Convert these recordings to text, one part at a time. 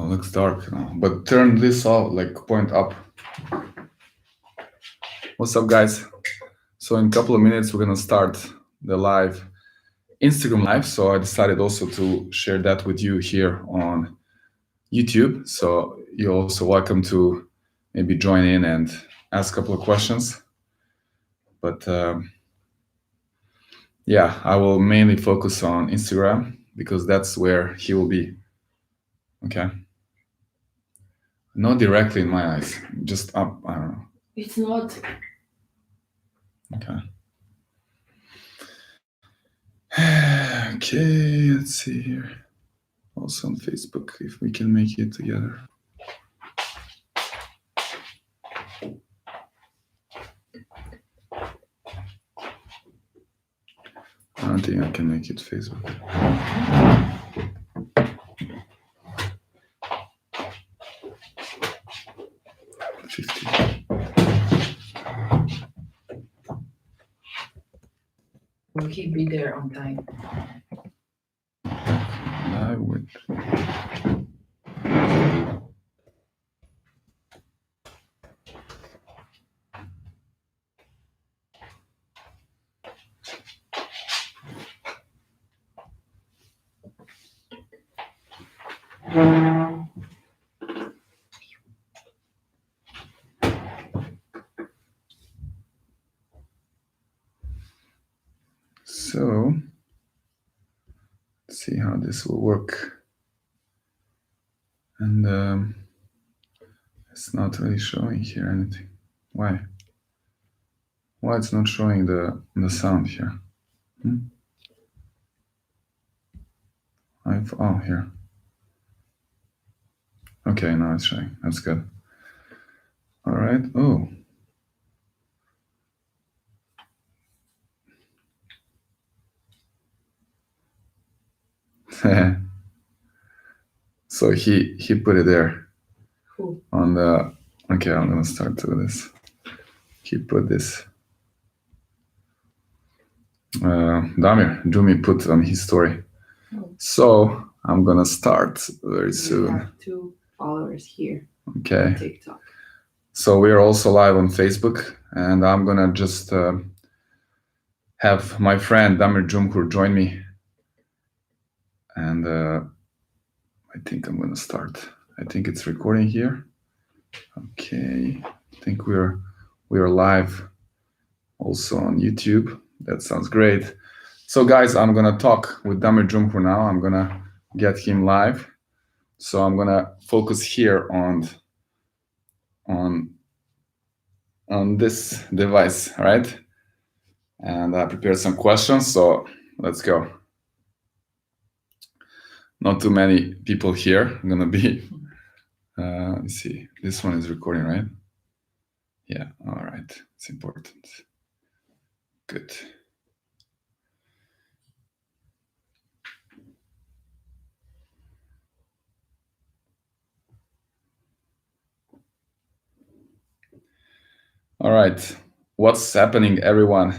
looks dark now, but turn this off, like point up. What's up, guys? So in a couple of minutes, we're gonna start the live Instagram live. So I decided also to share that with you here on YouTube. So you're also welcome to maybe join in and ask a couple of questions. But yeah, I will mainly focus on Instagram because that's where he will be. Okay. Not directly in my eyes, just up. I don't know. It's not. Okay. Okay, let's see here. Also on Facebook, if we can make it together. I don't think I can make it Facebook. Will he be there on time? I would. So, let's see how this will work. And it's not really showing here anything. Why? Why it's not showing the sound here? Oh, here. Okay, now it's showing. That's good. All right. Oh. So he put it there. Cool. On the. Okay, I'm gonna start with this. He put this. Damir, Jumi put on his story. Oh. So I'm gonna start very soon. We have 2 followers here. Okay. On TikTok. So we are also live on Facebook, and I'm gonna just have my friend Damir Dzumhur join me, and I think I'm gonna start. I think it's recording here. Okay, I think we're live also on YouTube. That sounds great. So guys, I'm gonna talk with Damir Dzumhur now. I'm gonna get him live. So I'm gonna focus here on this device, right? And I prepared some questions, so let's go. Not too many people here. I'm gonna be, let me see, this one is recording, right? Yeah, all right, it's important. Good. All right, what's happening, everyone?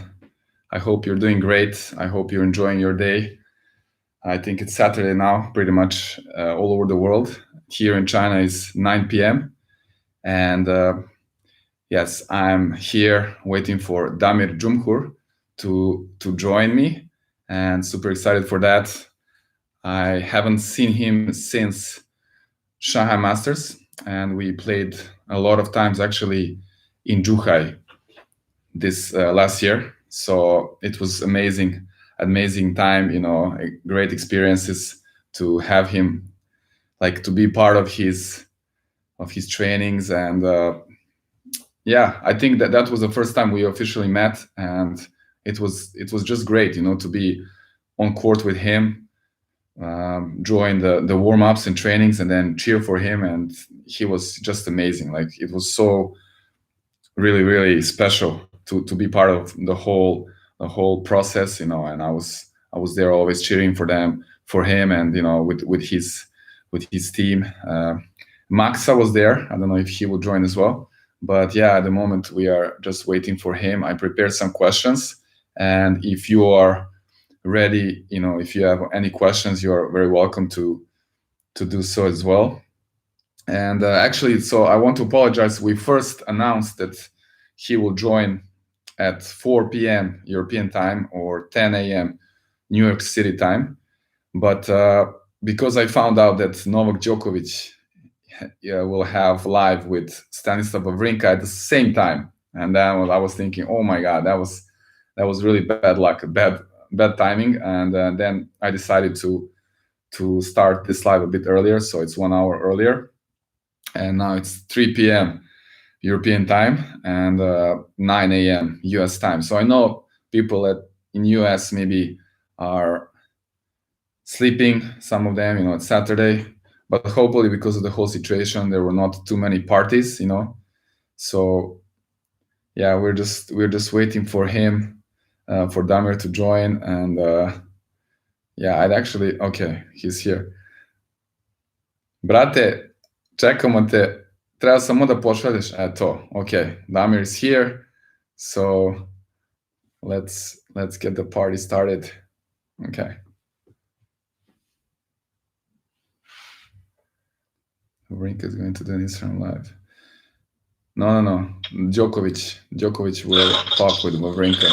I hope you're doing great. I hope you're enjoying your day. I think it's Saturday now, pretty much all over the world. Here in China is 9 p.m. And yes, I'm here waiting for Damir Dzumhur to join me, and super excited for that. I haven't seen him since Shanghai Masters, and we played a lot of times actually in Zhuhai this last year. So it was amazing time, you know, great experiences to have him, like to be part of his trainings. And yeah, I think that was the first time we officially met, and it was just great, you know, to be on court with him, join the warm-ups and trainings, and then cheer for him. And he was just amazing. Like, it was so really, really special to be part of the whole process, you know. And I was there always cheering for him, and you know, with his team. Maxa was there. I don't know if he will join as well, but yeah, at the moment we are just waiting for him. I prepared some questions, and if you are ready, you know, if you have any questions, you are very welcome to do so as well. And actually, so I want to apologize. We first announced that he will join at 4 p.m. European time or 10 a.m. New York City time. But because I found out that Novak Djokovic will have live with Stanislav Wawrinka at the same time, and then I was thinking, oh my God, that was really bad luck, bad timing. And then I decided to start this live a bit earlier, so it's 1 hour earlier, and now it's 3 p.m. European time and 9 a.m. US time. So I know people in US maybe are sleeping, some of them, it's Saturday, but hopefully because of the whole situation, there were not too many parties. So yeah, we're just waiting for him, for Damir to join, and yeah, okay, he's here. Brate, čekamo te, treba samo da pošalješ, to, okay, Damir is here, so let's get the party started. Okay. Wawrinka is going to do an Instagram live. No. Djokovic will talk with Wawrinka.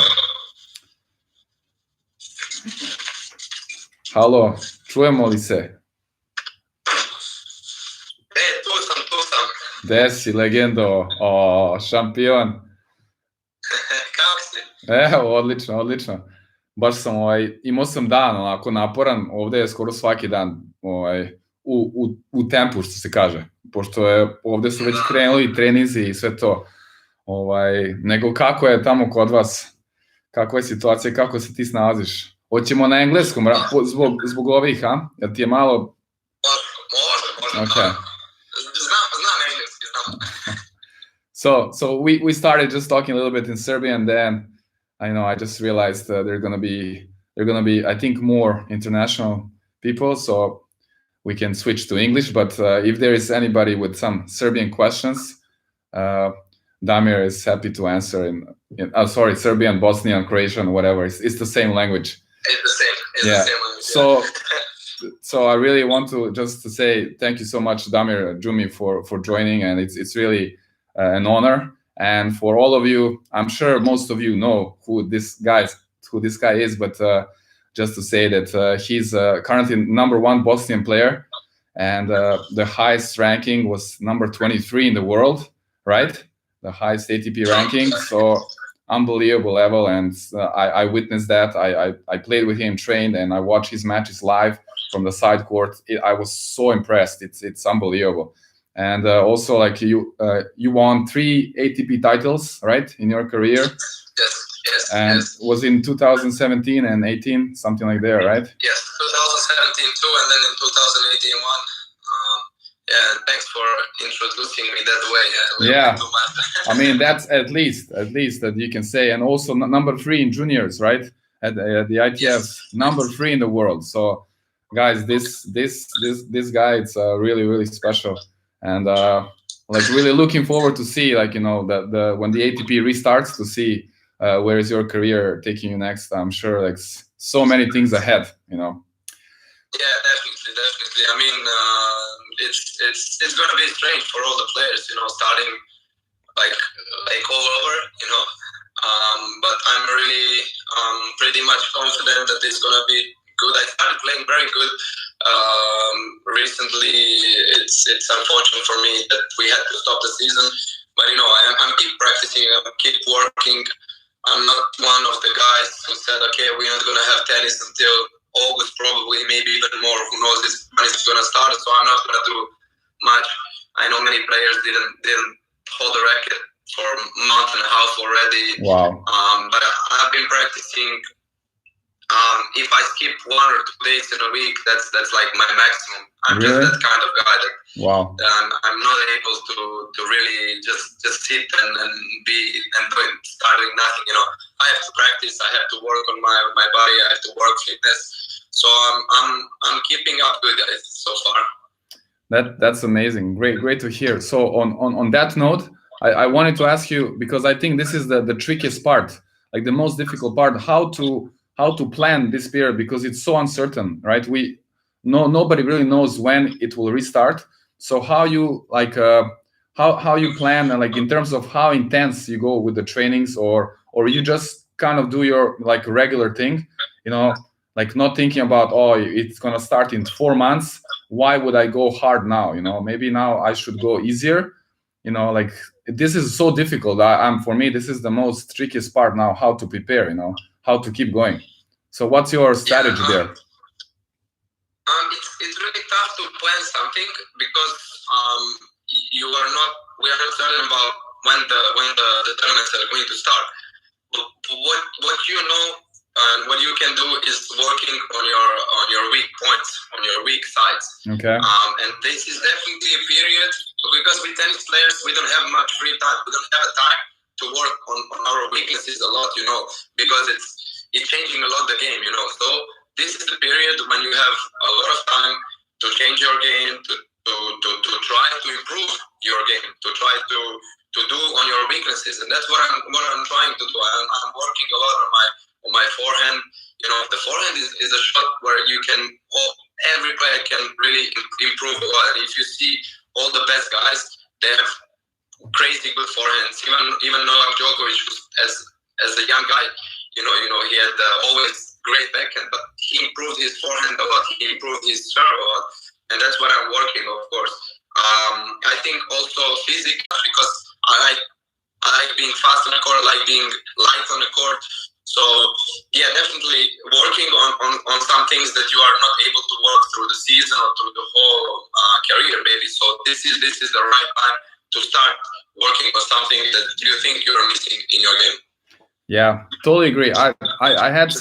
Halo, čujemo li se? Tu sam. Gde si, legendo? Šampion. Kako si? Evo, odlično. Baš sam, imao sam dan onako naporan, ovde je skoro svaki dan, u tempu, što se kaže, pošto ovde su već krenuli treninzi i sve to. Nego kako je tamo kod vas? Kakva je situacija, kako se ti snalaziš? Hoćemo na engleskom, zbog ovih, Jel ti je malo... Može. Okay. Znam engleski, znam. So we started just talking a little bit in Serbian, and then I just realized they're gonna be I think more international people, so we can switch to English. But if there is anybody with some Serbian questions, Damir is happy to answer in Serbian, Bosnian, Croatian, whatever. It's the same language. It's the same. The same language. So I really want to say thank you so much, Damir Dzumhur, for joining, and it's really an honor. And for all of you, I'm sure most of you know who this guy is, but just to say that he's currently #1 Bosnian player, and the highest ranking was number 23 in the world, right? The highest ATP ranking. So unbelievable level, and I witnessed that. I played with him, trained, and I watched his matches live from the side court. I was so impressed. It's unbelievable. And also, like you won 3 ATP titles, right, in your career? Yes. And was in 2017 and 18, something like that, right? Yes, 2017 too, and then in 2018 one. Yeah, thanks for introducing me that way. Yeah. I mean, that's at least that you can say. And also #3 in juniors, right? At the ITF, yes. #3 in the world. So, guys, this guy, it's really, really special. And like really looking forward to see, like, the when the ATP restarts, to see where is your career taking you next. I'm sure like so many things ahead. Yeah, definitely. I mean, it's gonna be strange for all the players, starting like all over, but I'm really pretty much confident that it's gonna be good. I started playing very good. Recently, it's unfortunate for me that we had to stop the season, but I'm keep practicing, I keep working. I'm not one of the guys who said, okay, we're not gonna have tennis until August, probably, maybe even more. Who knows when it's gonna start? So I'm not gonna do much. I know many players didn't hold the racket for a month and a half already. Wow. But I've been practicing. If I skip 1 or 2 days in a week, that's like my maximum. I'm really? Just that kind of guy that wow. I'm not able to really just sit and start doing nothing. I have to practice. I have to work on my body. I have to work fitness. So I'm keeping up good, guys, so far. That's amazing. Great to hear. So on that note, I wanted to ask you, because I think this is the trickiest part, like the most difficult part, how to plan this period, because it's so uncertain, right? Nobody really knows when it will restart. So how you like how you plan, and like in terms of how intense you go with the trainings, or you just kind of do your like regular thing, you know, like not thinking about, oh, it's gonna start in 4 months. Why would I go hard now? You know, maybe now I should go easier. You know, like this is so difficult. I'm for me, this is the most trickiest part now. How to prepare? You know, how to keep going. So what's your strategy there? It's really tough to plan something because you are not we are not certain about when the tournaments are going to start. But what you know and what you can do is working on your weak points, on your weak sides. Okay. And this is definitely a period because with tennis players we don't have much free time. We don't have a time to work on our weaknesses a lot, you know, because it's changing a lot the game, you know. So this is the period when you have a lot of time to change your game, to try to improve your game, to try to do on your weaknesses, and that's what I'm trying to do. I'm working a lot on my forehand. You know, the forehand is a shot where you can every player can really improve a lot. And if you see all the best guys, they have crazy good forehands. Even Novak Djokovic, as a young guy, you know, he had always great backhand, but he improved his forehand a lot. He improved his serve a lot, and that's what I'm working, of course. I think also physics, because I like being fast on the court, I like being light on the court. So yeah, definitely working on some things that you are not able to work through the season or through the whole career, maybe. So this is the right time to start working on something that you think you're missing in your game. Yeah, totally agree. I had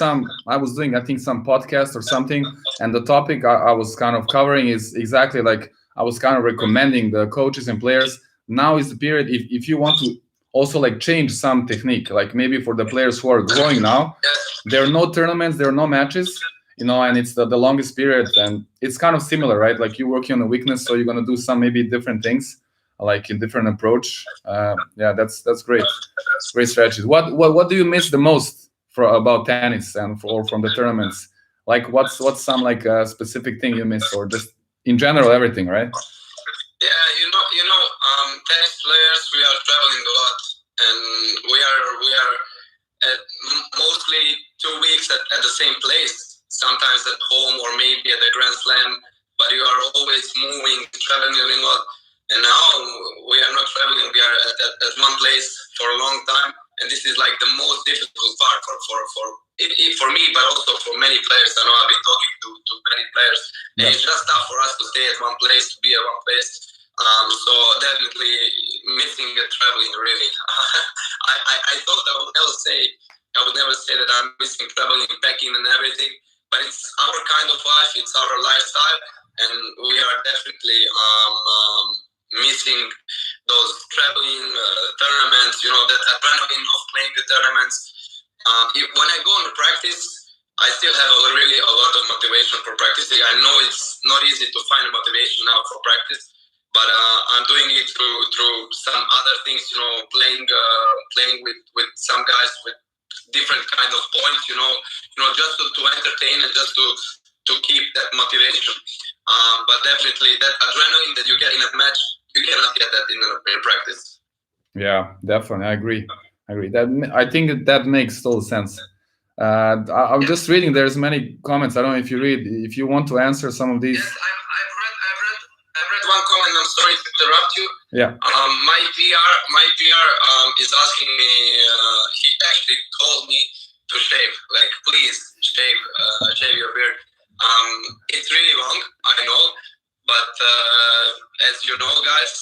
I was doing, I think, some podcast or something, and the topic I was kind of covering is exactly like I was kind of recommending the coaches and players. Now is the period if you want to also like change some technique, like maybe for the players who are growing now, there are no tournaments, there are no matches, you know, and it's the longest period, and it's kind of similar, right? Like you're working on a weakness, so you're gonna do some maybe different things, like a different approach. Yeah, that's great. Great strategies. What do you miss the most about tennis and from the tournaments? Like what's some like specific thing you miss, or just in general everything, right? Yeah, tennis players, we are traveling a lot, and we are at mostly 2 weeks at the same place. Sometimes at home or maybe at the Grand Slam, but you are always moving, traveling a lot. And now we are not traveling; we are at one place for a long time, and this is like the most difficult part for me, but also for many players. I know I've been talking to many players, and it's just tough for us to stay at one place, to be at one place. So definitely missing the traveling. Really, I thought I would never say that I'm missing traveling, packing, and everything. But it's our kind of life, it's our lifestyle, and we are definitely missing those traveling tournaments. You know, that adrenaline of playing the tournaments. When I go on practice, I still have really a lot of motivation for practicing. I know it's not easy to find motivation now for practice, but I'm doing it through some other things. You know, playing with some guys with different kind of points. You know, just to entertain and just to keep that motivation. But definitely that adrenaline that you get in a match, you cannot get that in practice. Yeah, definitely. I agree. I think that makes total sense. I'm just reading. There's many comments. I don't know if you read. If you want to answer some of these. Yes, I've read one comment. I'm sorry to interrupt you. Yeah. My PR is asking me. He actually told me to shave. Like, please shave your beard. It's really long, I know, but as you know, guys,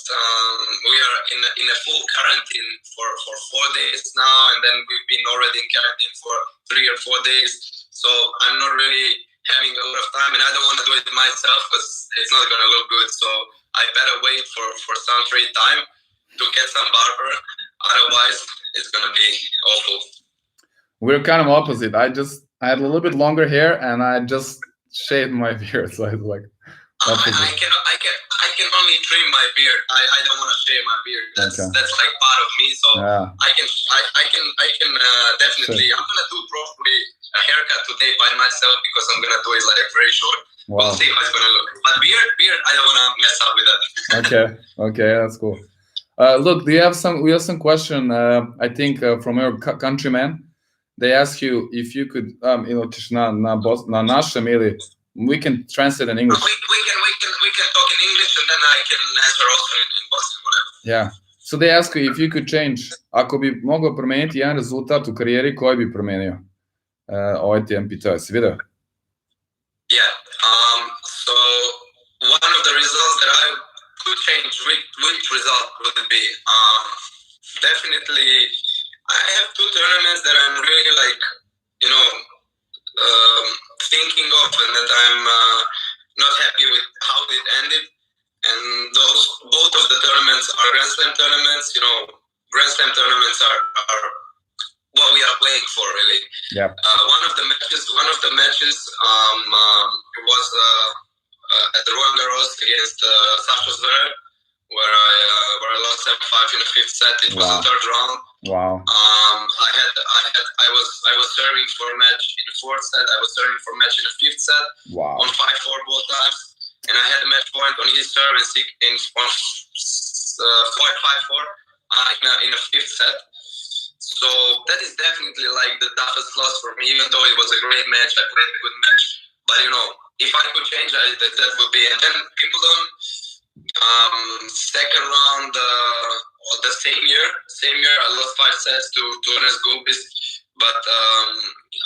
we are in a full quarantine for 4 days now, and then we've been already in quarantine for 3 or 4 days. So I'm not really having a lot of time, and I don't want to do it myself because it's not going to look good. So I better wait for some free time to get some barber. Otherwise, it's going to be awful. We're kind of opposite. I had a little bit longer hair, and I just shaved my beard. So it's like I can only trim my beard. I don't want to shave my beard. That's like part of me. So yeah. I can definitely. Sure. I'm gonna do probably a haircut today by myself because I'm gonna do it like very short. Wow. We'll see how it's gonna look. But beard, I don't wanna mess up with that. Okay, that's cool. Look, we have some question. I think from our countrymen. They ask you if you could, na našem ili we can translate in English. We can talk in English and then I can answer also in Boston, whatever. Yeah. So they ask you if you could change. Ako bi mogao promijeniti jedan rezultat u karijeri, koji bi promijenio? Ovaj ti MPT, si vidio? Yeah. So one of the results that I could change, which result would it be? Definitely, I have two tournaments that I'm really like, thinking of, and that I'm not happy with how it ended. And both of the tournaments are Grand Slam tournaments. Grand Slam tournaments are what we are playing for, really. Yeah. One of the matches was at the Roland Garros against Sasha Zverev, where I lost 7-5 in the fifth set. It was the third round. Wow. I was serving for a match in the fourth set. I was serving for a match in the fifth set. Wow. On 5-4 both times, and I had a match point on his serve in 5-4 in the fifth set. So that is definitely like the toughest loss for me. Even though it was a great match, I played a good match. But if I could change, that would be. And then Wimbledon, second round, the same year, I lost 5 sets to Ernest Gulbis, but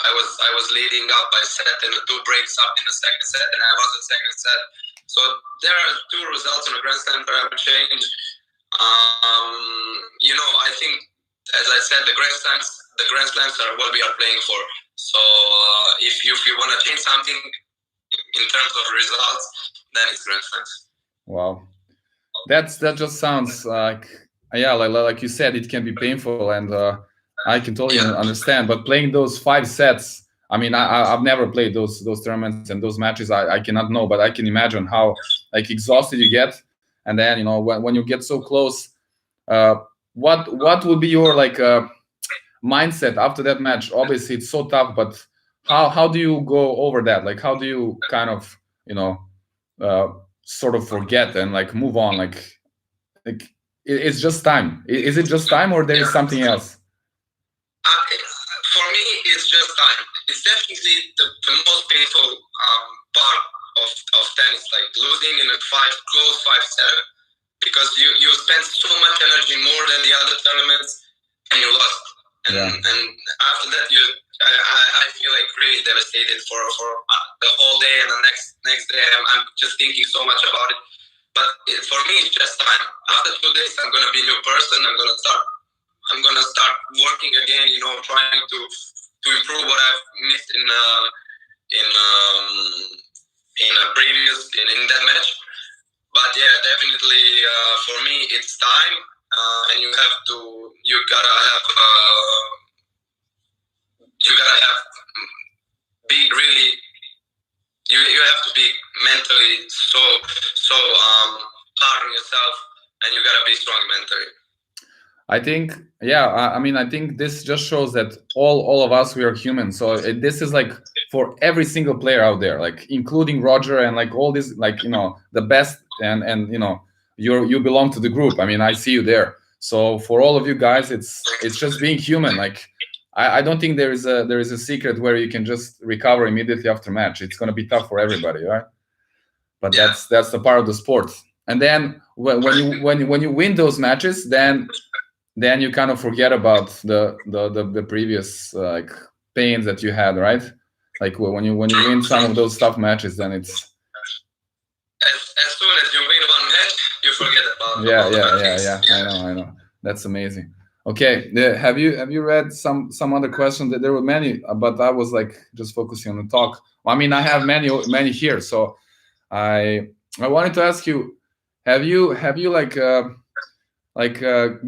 I was leading up by a set and 2 breaks up in the second set, and I lost the second set. So there are 2 results in the Grand Slam that I would change. I think, as I said, the Grand Slams are what we are playing for. So if you want to change something in terms of results, then it's Grand Slams. Wow, that just sounds like like you said, it can be painful, and I can totally understand. But playing those 5 sets, I mean, I've never played those tournaments and those matches. I cannot know, but I can imagine how like exhausted you get, and then when you get so close. What would be your like mindset after that match? Obviously, it's so tough, but how do you go over that? Like, how do you kind of sort of forget and like move on? Like it's just time. Is it just time, or there is something else? For me, it's just time. It's definitely the most painful part of tennis, like losing in a close 5-7. Because you spend so much energy more than the other tournaments, and you lost. And after that, I feel like really devastated for the whole day, and the next day I'm just thinking so much about it. But for me, it's just time. After 2 days, I'm gonna be a new person. I'm gonna start working again. Trying to improve what I've missed in that match. But yeah, definitely for me it's time, and you gotta have to be mentally so hard on yourself, and you gotta be strong mentally. I think, I think this just shows that all of us, we are human. So this is like for every single player out there, like including Roger and like all this, like the best, and you belong to the group. I mean, I see you there. So for all of you guys, it's just being human. Like I don't think there is a secret where you can just recover immediately after match. It's gonna be tough for everybody, right? But that's the part of the sport. And then when you win those matches, then you kind of forget about the previous like pains that you had, right? Like when you win some of those tough matches, then it's as soon as you win one match, you forget about I know. That's amazing. Okay, have you read some other questions? There were many, but I was like just focusing on the talk. I mean, I have many here, so I wanted to ask you, have you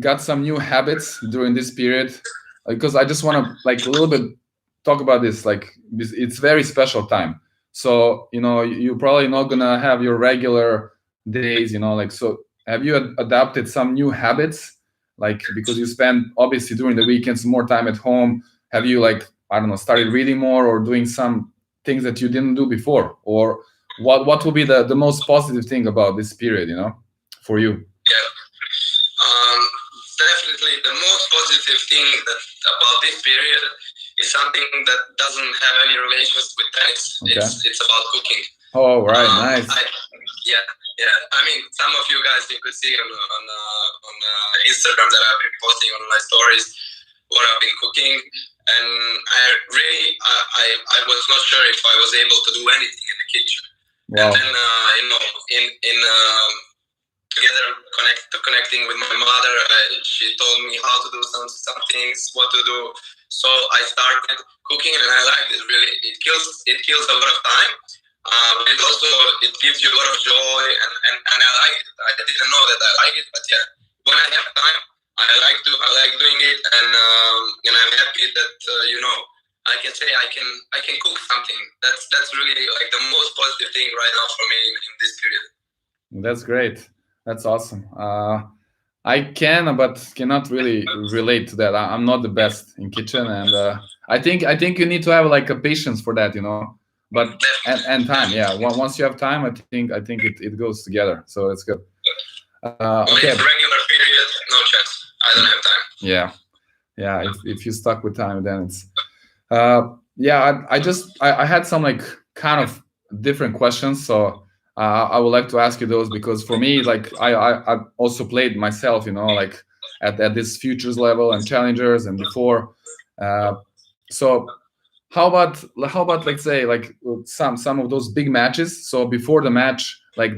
got some new habits during this period? Because I just want to like a little bit talk about this. Like it's very special time, so you're probably not gonna have your regular days. So have you adopted some new habits? Like because you spend obviously during the weekends more time at home. Have you started reading more or doing some things that you didn't do before, or what will be the most positive thing about this period, for you? Yeah. Definitely the most positive thing about this period is something that doesn't have any relations with tennis. Okay. It's about cooking. Oh, right, nice. Yeah. I mean, some of you guys, you could see on Instagram that I've been posting on my stories what I've been cooking, and I really I was not sure if I was able to do anything in the kitchen. Wow. And then in together connecting with my mother, she told me how to do some things, what to do. So I started cooking, and I liked it really. It kills a lot of time. It gives you a lot of joy, and I like it. I didn't know that I like it, but yeah, when I have time, I like doing it, and I'm happy that I can say I can cook something. That's really like the most positive thing right now for me in this period. That's great. That's awesome. I can, but cannot really relate to that. I'm not the best in kitchen, and I think you need to have like a patience for that, But and time, yeah. Once you have time, I think it goes together. So it's good. Okay. Regular period, no chance. I don't have time. Yeah. If you stuck with time, then it's. Yeah. I had some like kind of different questions, so. I would like to ask you those because for me, like I also played myself, like at this futures level and challengers and before. So how about let's say like some of those big matches? So before the match, like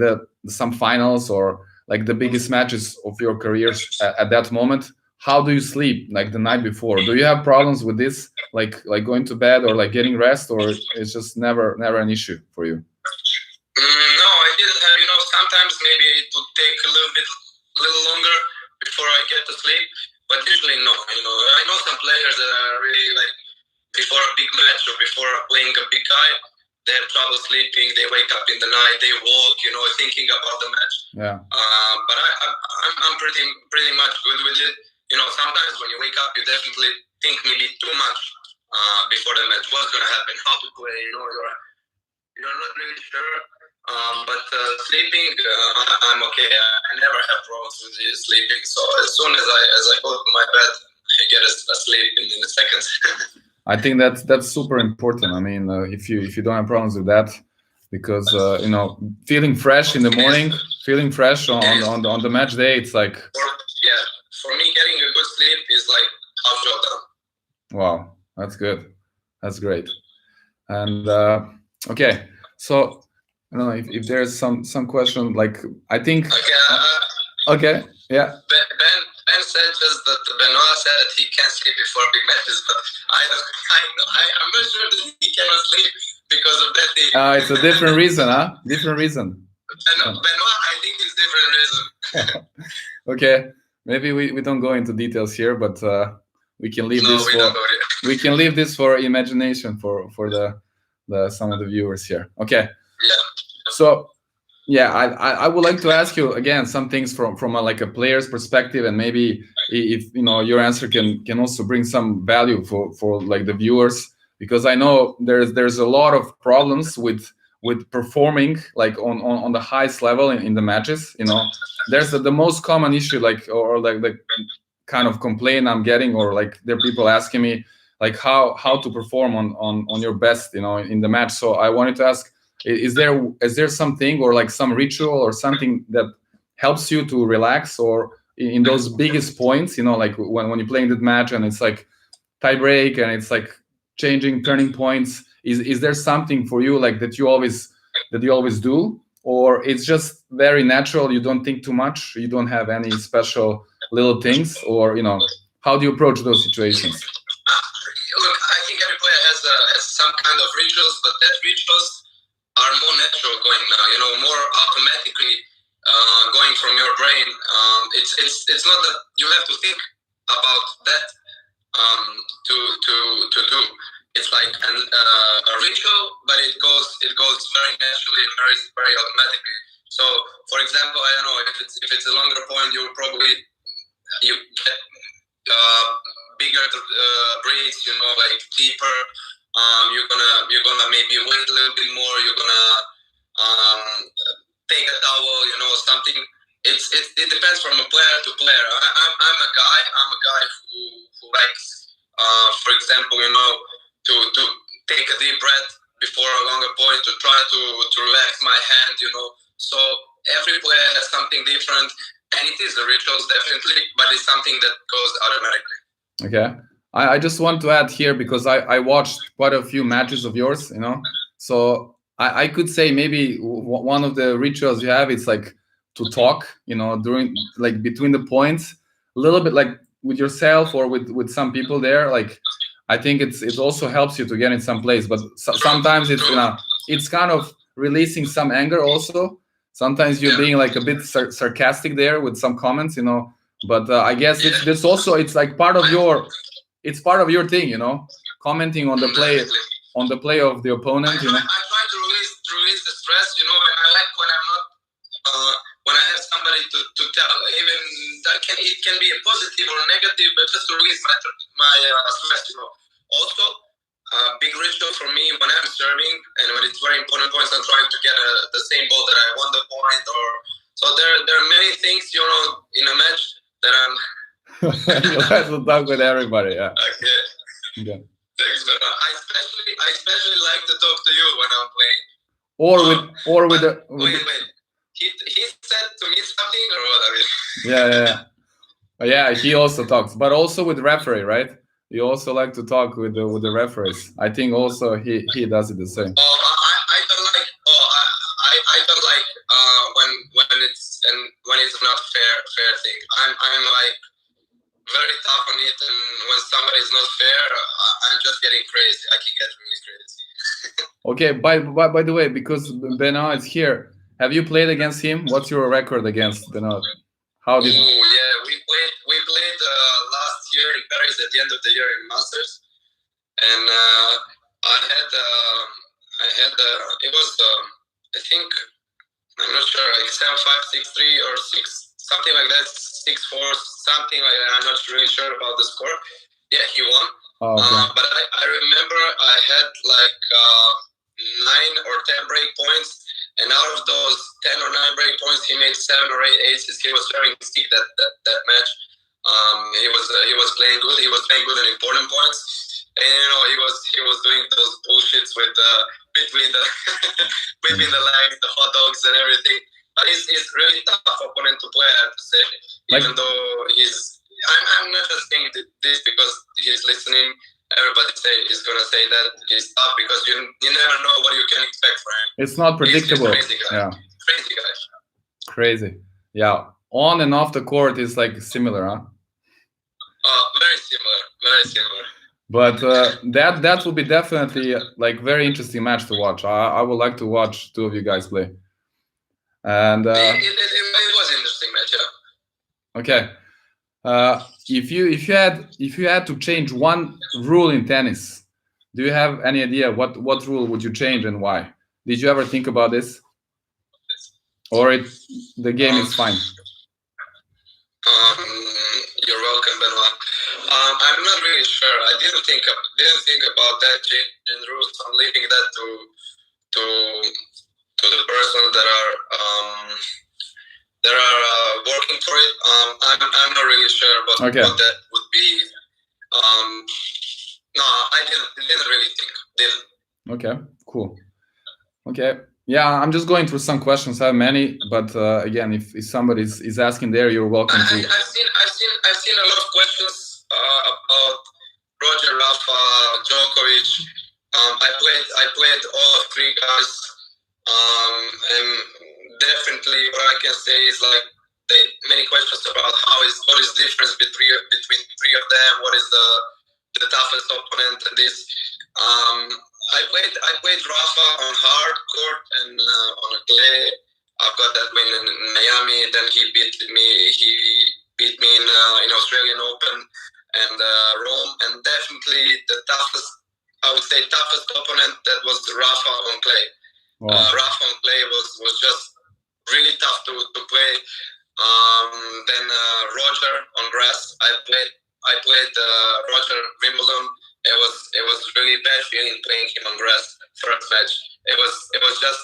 some finals or like the biggest matches of your careers at that moment. How do you sleep like the night before? Do you have problems with this, like going to bed or like getting rest, or it's just never an issue for you? No, I didn't have. Sometimes maybe it would take a little longer before I get to sleep, but usually no. I know some players that are really like before a big match or before playing a big guy, they have trouble sleeping. They wake up in the night, they walk, thinking about the match. Yeah. But I'm pretty much good with it. Sometimes when you wake up, you definitely think maybe too much before the match. What's gonna happen? How to play? You're not really sure. But sleeping, I'm okay. I never have problems with sleeping. So as soon as I go to my bed, I get asleep in a second. I think that's super important. I mean, if you don't have problems with that, because feeling fresh in the morning, feeling fresh on the match day, it's like. For me, getting a good sleep is like half job done. Wow, that's good. That's great. And okay, so I don't know if there's some question. Like I think. Okay. Yeah. Ben said just that Benoit said that he can't sleep before big matches, but I'm not sure that he cannot sleep because of that thing. It's a different reason, huh? Different reason. Benoit, I think it's different reason. Okay, maybe we don't go into details here, but we can leave this for imagination for the some of the viewers here. Okay. Yeah. So. Yeah, I would like to ask you again some things from a player's perspective, and maybe if your answer can also bring some value for like the viewers, because I know there's a lot of problems with performing like on the highest level in the matches. There's the most common issue or the kind of complaint I'm getting, or like there are people asking me like how to perform on your best in the match. So I wanted to ask. Is there something or like some ritual or something that helps you to relax, or in those biggest points, like when you're playing that match and it's like tie break and it's like turning points, is there something for you like that you always do, or it's just very natural, you don't think too much, you don't have any special little things, or how do you approach those situations? Look, I think every player has some kind of rituals, but that rituals are more natural going now, more automatically going from your brain. It's not that you have to think about that to do. It's like a ritual, but it goes very naturally and very automatically. So, for example, I don't know if it's a longer point, you get bigger breaths, like deeper. You're gonna maybe wait a little bit more. You're gonna take a towel, something. It depends from a player to player. I'm a guy who likes, for example, to take a deep breath before a longer point, to try to relax my hand, So every player has something different, and it is the rituals definitely, but it's something that goes automatically. Okay. I just want to add here, because I watched quite a few matches of yours, So I could say maybe one of the rituals you have, it's like to talk, during, like, between the points, a little bit like with yourself or with some people there. Like, I think it also helps you to get in some place, but sometimes it's it's kind of releasing some anger also. Sometimes you're being like a bit sarcastic there with some comments, But I guess it's also, it's like part of your thing, commenting on the play of the opponent. I try to release the stress. I like when I'm not when I have somebody to tell. Even it can be a positive or negative, but just to release my stress. Also, big ritual for me when I'm serving and when it's very important points, I'm trying to get the same ball that I won the point. Or so there are many things in a match that I'm. You have to talk with everybody. Yeah. Okay. Thanks, man. I especially like to talk to you when I'm playing. Or with the. Wait. He said to me something or what? Yeah. He also talks, but also with referee, right? You also like to talk with the referees. I think also he does it the same. Oh, I don't like. I don't like when it's not fair thing. I'm like very tough on it, and when somebody is not fair, I'm just getting crazy. I can get really crazy. Okay. By the way, because Benoit is here, have you played against him? What's your record against Benoit? Yeah, we played last year in Paris at the end of the year in Masters, and I had it was I think, I'm not sure, like 7-5, 6-3 or 6 something like that, 6-4 something like that. I'm not really sure about the score. Yeah, he won. Oh, okay. But I remember I had like 9 or 10 break points. And out of those 10 or 9 break points, he made 7 or 8 aces. He was serving stick that match. He was playing good. He was playing good in important points, and he was doing those bullshits with between the between the legs, the hot dogs, and everything. But he's really tough opponent to play, I have to say. Even though I'm not just saying this because he's listening. Everybody he's gonna say that he's tough because you never know what you can expect from him. It's not predictable. He's crazy guy. Yeah. Crazy guy. Crazy. Yeah. On and off the court is like similar, huh? Very similar. But that will be definitely like very interesting match to watch. I would like to watch two of you guys play. And it was an interesting match, yeah. Okay. If you had to change one rule in tennis, do you have any idea what rule would you change and why? Did you ever think about this? Or the game is fine? You're welcome, Benoit. I'm not really sure. I didn't think about that change in rules. I'm leaving that to the person that are working for it. I'm not really sure about what that would be. No, I didn't really think. Okay, cool. Okay. Yeah, I'm just going through some questions. I have many, but again, if somebody is asking there, you're welcome to. I've seen a lot of questions about Roger, Rafa, Djokovic. I played all of 3 guys, and definitely what I can say is like many questions about what is the difference between 3 of them. What is the toughest opponent and this. I played Rafa on hard court and on a clay. I've got that win in Miami. Then he beat me in Australian Open and Rome. And definitely the toughest, I would say, toughest opponent that was Rafa on clay. Wow. Rafa on clay was just really tough to play. Then Roger on grass. I played Roger Wimbledon. It was really bad feeling playing him on grass first match. It was just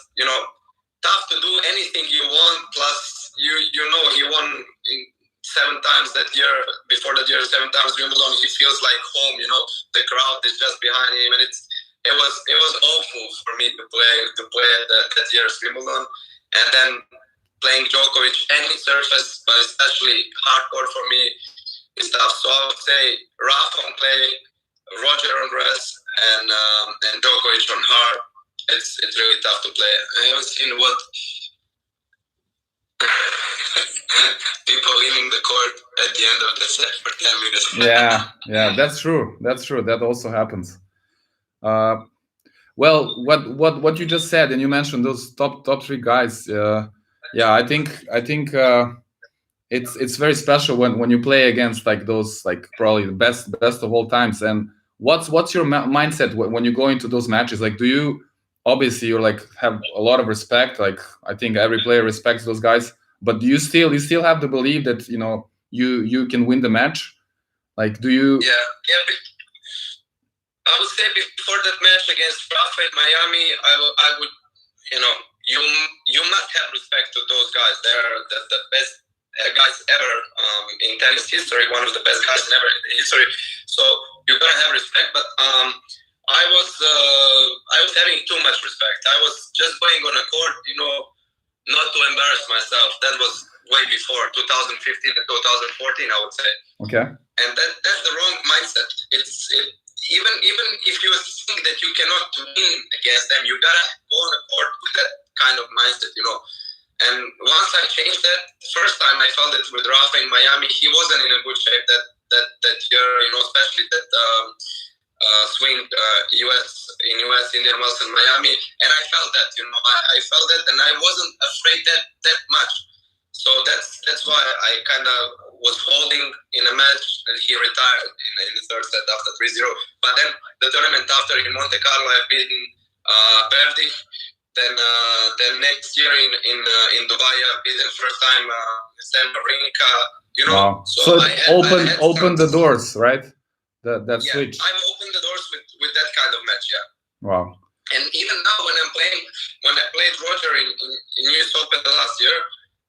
tough to do anything you want. Plus, you know, he won in 7 times that year. Before that year, 7 times Wimbledon. He feels like home. You know, the crowd is just behind him, and it was awful for me to play that year's Wimbledon, and then playing Djokovic any surface, but especially hardcore for me is tough. So I would say Rafa on clay, Roger on grass, and Djokovic on hard. It's really tough to play. I haven't seen what people leaving the court at the end of the set for 10 minutes. Yeah, that's true. That also happens. Well, what you just said, and you mentioned those top 3 guys. Yeah, I think it's very special when you play against like those, like probably the best of all times. And what's your mindset when you go into those matches? Like, do you, obviously you're like have a lot of respect, like I think every player respects those guys, but do you still have the belief that, you know, you can win the match? Like, do you? Yeah. I would say before that match against Rafa in Miami, I would, you know, you must have respect to those guys. They're the best guys ever in tennis history, one of the best guys ever in history. So you gotta have respect. But I was having too much respect. I was just going on a court, you know, not to embarrass myself. That was way before 2015 and 2014, I would say. Okay. And that's the wrong mindset. Even if you think that you cannot win against them, you gotta go on a court with that kind of mindset, you know. And once I changed that, first time I felt it with Rafa in Miami, he wasn't in a good shape that year, you know, especially that swing US Indian Wells in Miami, and I felt that, you know, I felt that, and I wasn't afraid that much. So that's why I kind of was holding in a match, and he retired in the third set after 3-0. But then the tournament after in Monte Carlo, I've beaten Berdy. Then next year in Dubai, I've beaten first time Stan Wawrinka. You know, wow. So it opened the doors, right? That yeah, switch. I've opened the doors with that kind of match, yeah. Wow. And even now, when I played Roger in US Open the last year,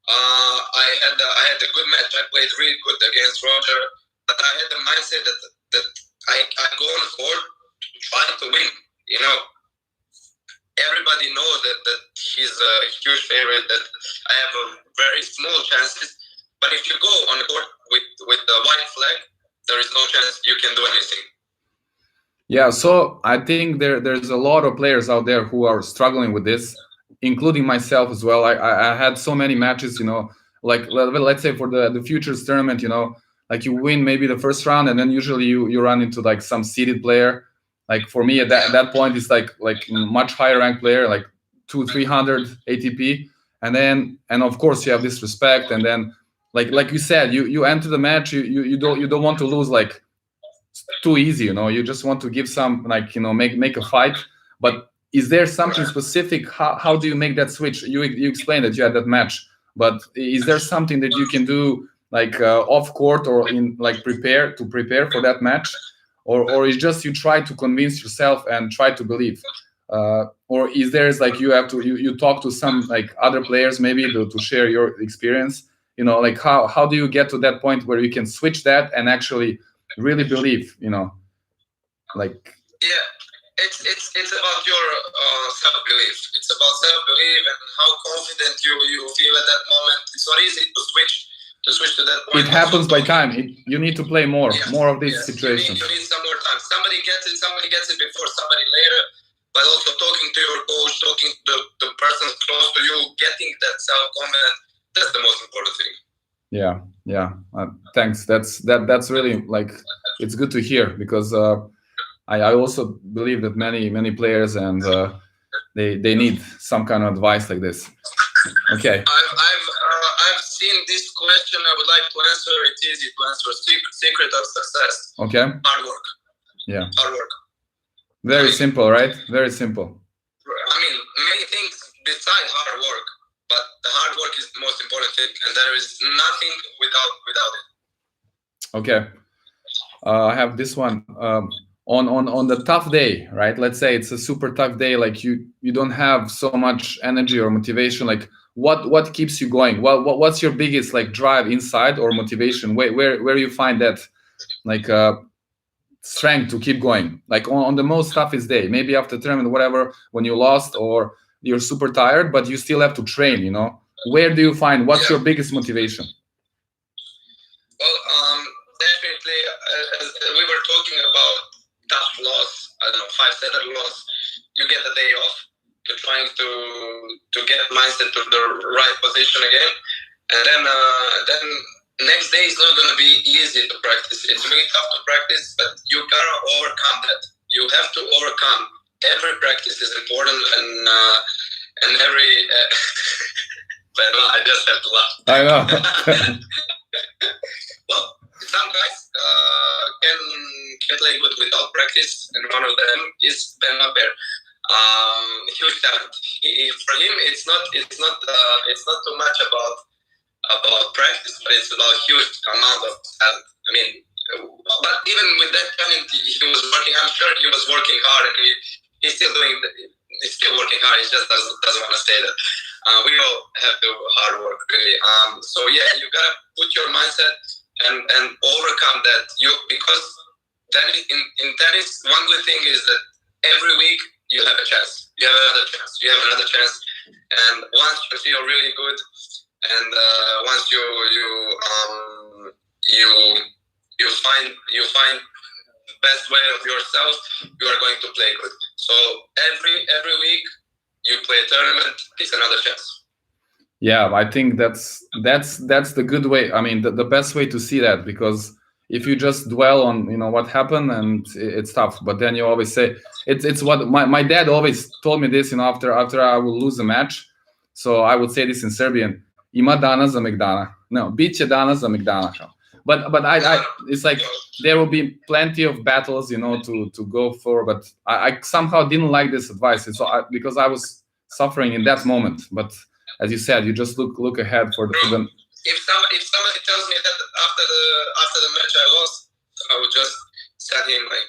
I had a good match. I played really good against Roger, but I had the mindset that I go on the court to try to win. You know, everybody knows that he's a huge favorite. That I have a very small chances. But if you go on the court with the white flag, there is no chance you can do anything. Yeah, so I think there's a lot of players out there who are struggling with this, including myself as well. I had so many matches, you know, like let's say for the Futures tournament, you know, like you win maybe the first round, and then usually you run into like some seeded player. Like for me at that point, it's like much higher ranked player, like 200-300 ATP, and of course you have this respect, and then like you said, you enter the match, you don't want to lose like too easy, you know. You just want to give some, like, you know, make a fight. But is there something specific? How do you make that switch? You explained that you had that match, but is there something that you can do like off court or in like prepare for that match, or is just you try to convince yourself and try to believe, or is there's like you have to you talk to some like other players maybe to share your experience, you know, like how do you get to that point where you can switch that and actually really believe, you know, like? Yeah, it's about your self-belief. It's about self-belief and how confident you feel at that moment. It's not easy to switch to that point. It happens by time. You need to play more of these situations. You need some more time. Somebody gets it before, somebody later. But also talking to your coach, talking to the person close to you, getting that self-confidence, that's the most important thing. Yeah. Thanks. That's really, like, it's good to hear, because I also believe that many players and they need some kind of advice like this. Okay. I've seen this question. I would like to answer. It's easy to answer. Secret of success. Okay. Hard work. Yeah. Hard work. Very simple, right? Very simple. I mean, many things besides hard work, but the hard work is the most important thing, and there is nothing without it. Okay. I have this one. on the tough day, right? Let's say it's a super tough day, like you don't have so much energy or motivation. Like what keeps you going? What's your biggest like drive inside or motivation? Where you find that like strength to keep going? Like on the most toughest day, maybe after tournament, whatever, when you lost or you're super tired, but you still have to train. You know, where do you find what's your biggest motivation? Well, definitely, as we were talking about tough loss, I don't know, 5-7 loss, you get a day off. You're trying to get mindset to the right position again, and then next day is not going to be easy to practice. It's really tough to practice, but you gotta overcome that. You have to overcome. Every practice is important, and every. But I just have to laugh. I know. Well, some guys can play good without practice, and one of them is Damir. Huge talent. For him, it's not too much about practice, but it's about huge amount of talent. I mean, but even with that talent, he was working. I'm sure he was working hard, and he's still doing. He's still working hard. He just doesn't want to say that. We all have to hard work, really. So yeah, you gotta put your mindset and overcome that. Because tennis, in tennis, one good thing is that every week you have a chance. You have another chance. You have another chance. And once you feel really good, and once you find the best way of yourself, you are going to play good. So every week you play a tournament, it's another chance. Yeah, I think that's the good way. I mean, the best way to see that, because if you just dwell on what happened, and it's tough, but then you always say it's what my dad always told me this. After I will lose a match, so I would say this in Serbian: "Ima dana za Megdana." No, bit će dana za Megdana. But I it's like there will be plenty of battles, to go for. But I somehow didn't like this advice. It's because I was suffering in that moment. But as you said, you just look ahead for them. If somebody tells me that after the match I lost, I would just tell him like,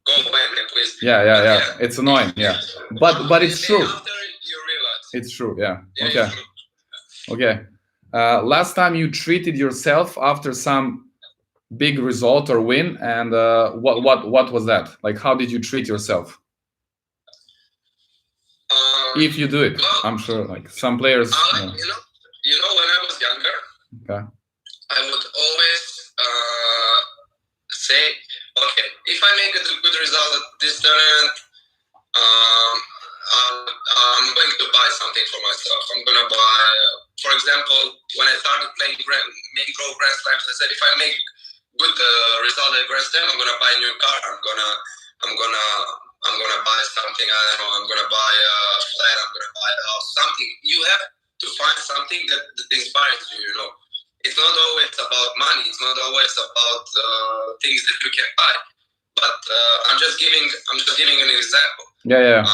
go away, man, please. Yeah. It's annoying. Yeah, but it's true. After you realize. It's true. Yeah. Okay. Okay. Last time you treated yourself after some big result or win, and what was that? Like, how did you treat yourself? If you do it, well, I'm sure like some players. When I was younger, okay, I would always say, okay, if I make a good result at this tournament, I'm going to buy something for myself. I'm going to buy, for example, when I started playing main pro Grand Slams, I said if I make good result at Grand Slam, I'm going to buy a new car. I'm gonna buy something. I don't know. I'm gonna buy a flat. I'm gonna buy a house. Something. You have to find something that inspires you. It's not always about money. It's not always about things that you can buy. But I'm just giving an example. Yeah.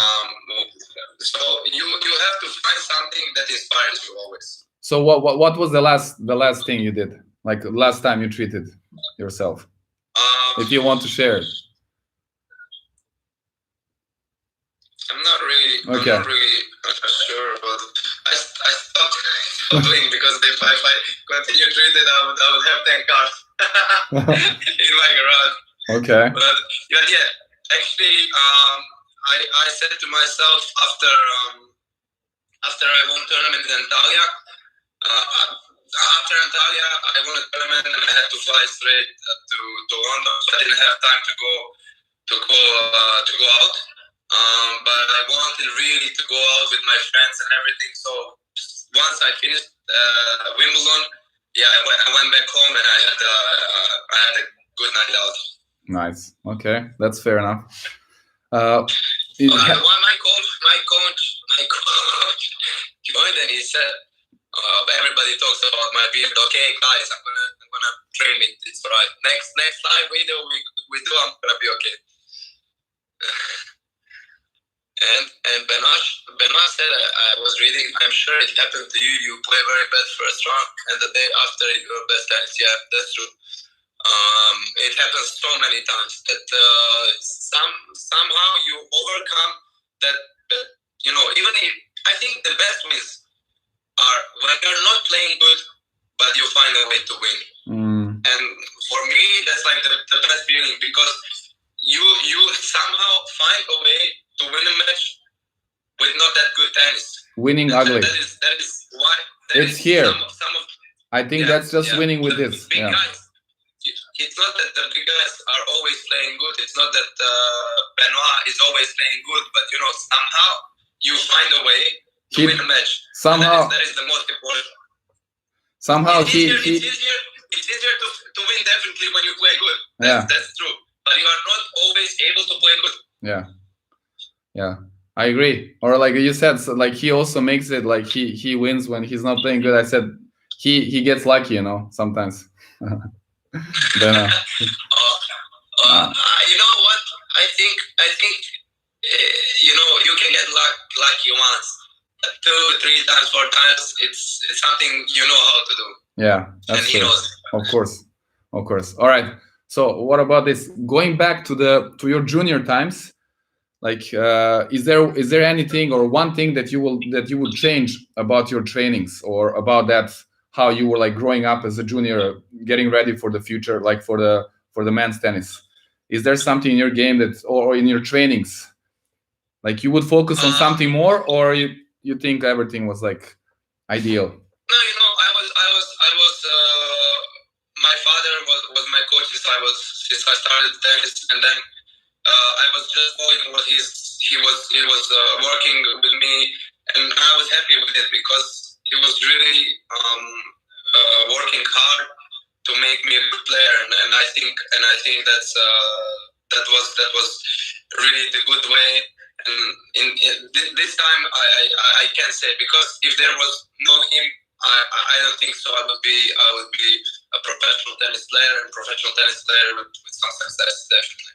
So you have to find something that inspires you always. So what was the last thing you did? Like last time you treated yourself? If you want to share it. I'm not really sure, but I stopped doing because if I continue treated, I would have 10 cars in my garage. Okay. But yeah, actually, I said to myself after I won tournament in Antalya, after Antalya, I won a tournament and I had to fly straight to London. So I didn't have time to go out. But I wanted really to go out with my friends and everything. So once I finished Wimbledon, I went back home and I had a good night out. Nice. Okay, that's fair enough. My coach joined and he said, everybody talks about my beard. Okay, guys, I'm gonna train it. It's alright. Next live video we do, I'm gonna be okay. And Benoit said, I was reading, I'm sure it happened to you. You play very bad first round, and the day after your best tennis. Yeah, that's true. It happens so many times that somehow you overcome that. Even if I think the best wins are when you're not playing good, but you find a way to win. And for me, that's like the best feeling, because you somehow find a way to win a match with not that good tennis. Winning ugly. That is why it's here. Some of, I think that's just winning with this. Big guys, it's not that the big guys are always playing good. It's not that Benoit is always playing good, but somehow you find a way to win a match. Somehow that is the most important. Somehow it's easier to win definitely when you play good. That's true. But you are not always able to play good. Yeah, I agree. Or like you said, so like he also makes it like he wins when he's not playing good. I said he gets lucky, sometimes. Then, you know what? I think you can get lucky once, 2, 3 times, 4 times. It's something you know how to do. Yeah, that's true. Of course. All right. So what about this? Going back to your junior times, like is there anything or one thing that you would change about your trainings, or about that, how you were like growing up as a junior, getting ready for the future, like for the men's tennis? Is there something in your game or in your trainings, like you would focus on something more, or you think everything was like ideal? No, I was my father was my coach since I started tennis, and then I was just following what he was working with me, and I was happy with it, because he was really working hard to make me a good player, and I think that was really the good way. And in this time, I can't say, because if there was no him, I don't think so. I would be a professional tennis player, with some success, definitely.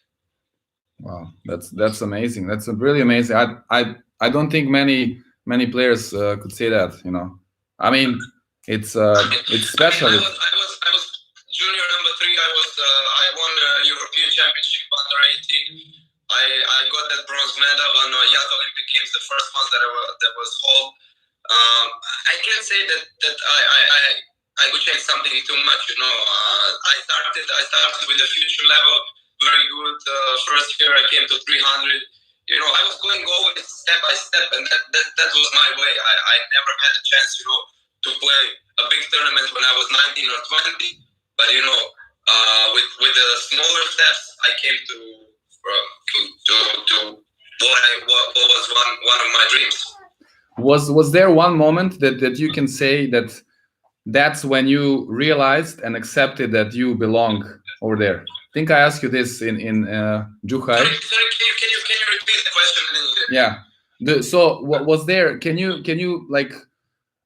Wow, that's amazing. That's really amazing. I don't think many players could say that. I mean, it's special. I was junior number 3. I won the European Championship under 18. I got that bronze medal on Youth Olympic Games, the first ones that was held. I can't say that I could change something too much. I started with the future level, very good. First year I came to 300. I was going always step by step, and that was my way. I never had a chance, to play a big tournament when I was 19 or 20. But with the smaller steps, I came to what was one of my dreams. Was there one moment that you can say that's when you realized and accepted that you belong over there? I think I asked you this in Dzumhur. Sorry, can you repeat the question? Yeah. So what was there? Can you like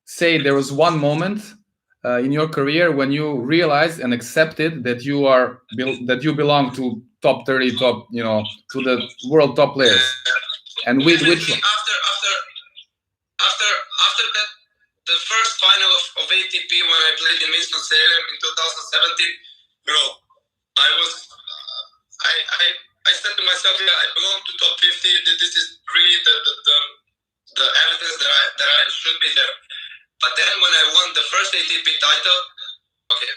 say there was one moment in your career when you realized and accepted that you belong to top 30, to the world top players? And which after that, the first final of ATP when I played in Winston-Salem in 2017, I said to myself, I belong to top 50. This is really the evidence that I should be there. But then when I won the first ATP title, okay,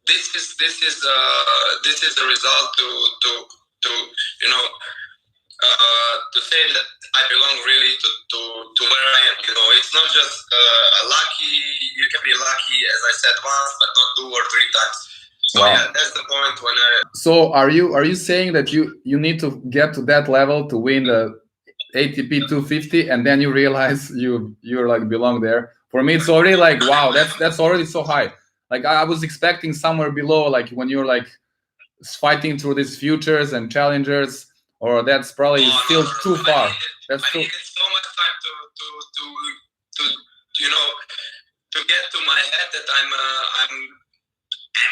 this is the result to say that I belong really to where I am. It's not just lucky. You can be lucky, as I said, once, but not 2 or 3 times. So wow. Yeah, that's the point when I. So are you saying that you need to get to that level to win the ATP 250, and then you realize you're like belong there? For me, it's already like, wow, that's already so high. Like I was expecting somewhere below, like when you're like fighting through these futures and challengers, or that's probably still too far. I needed so much time to get to my head that I'm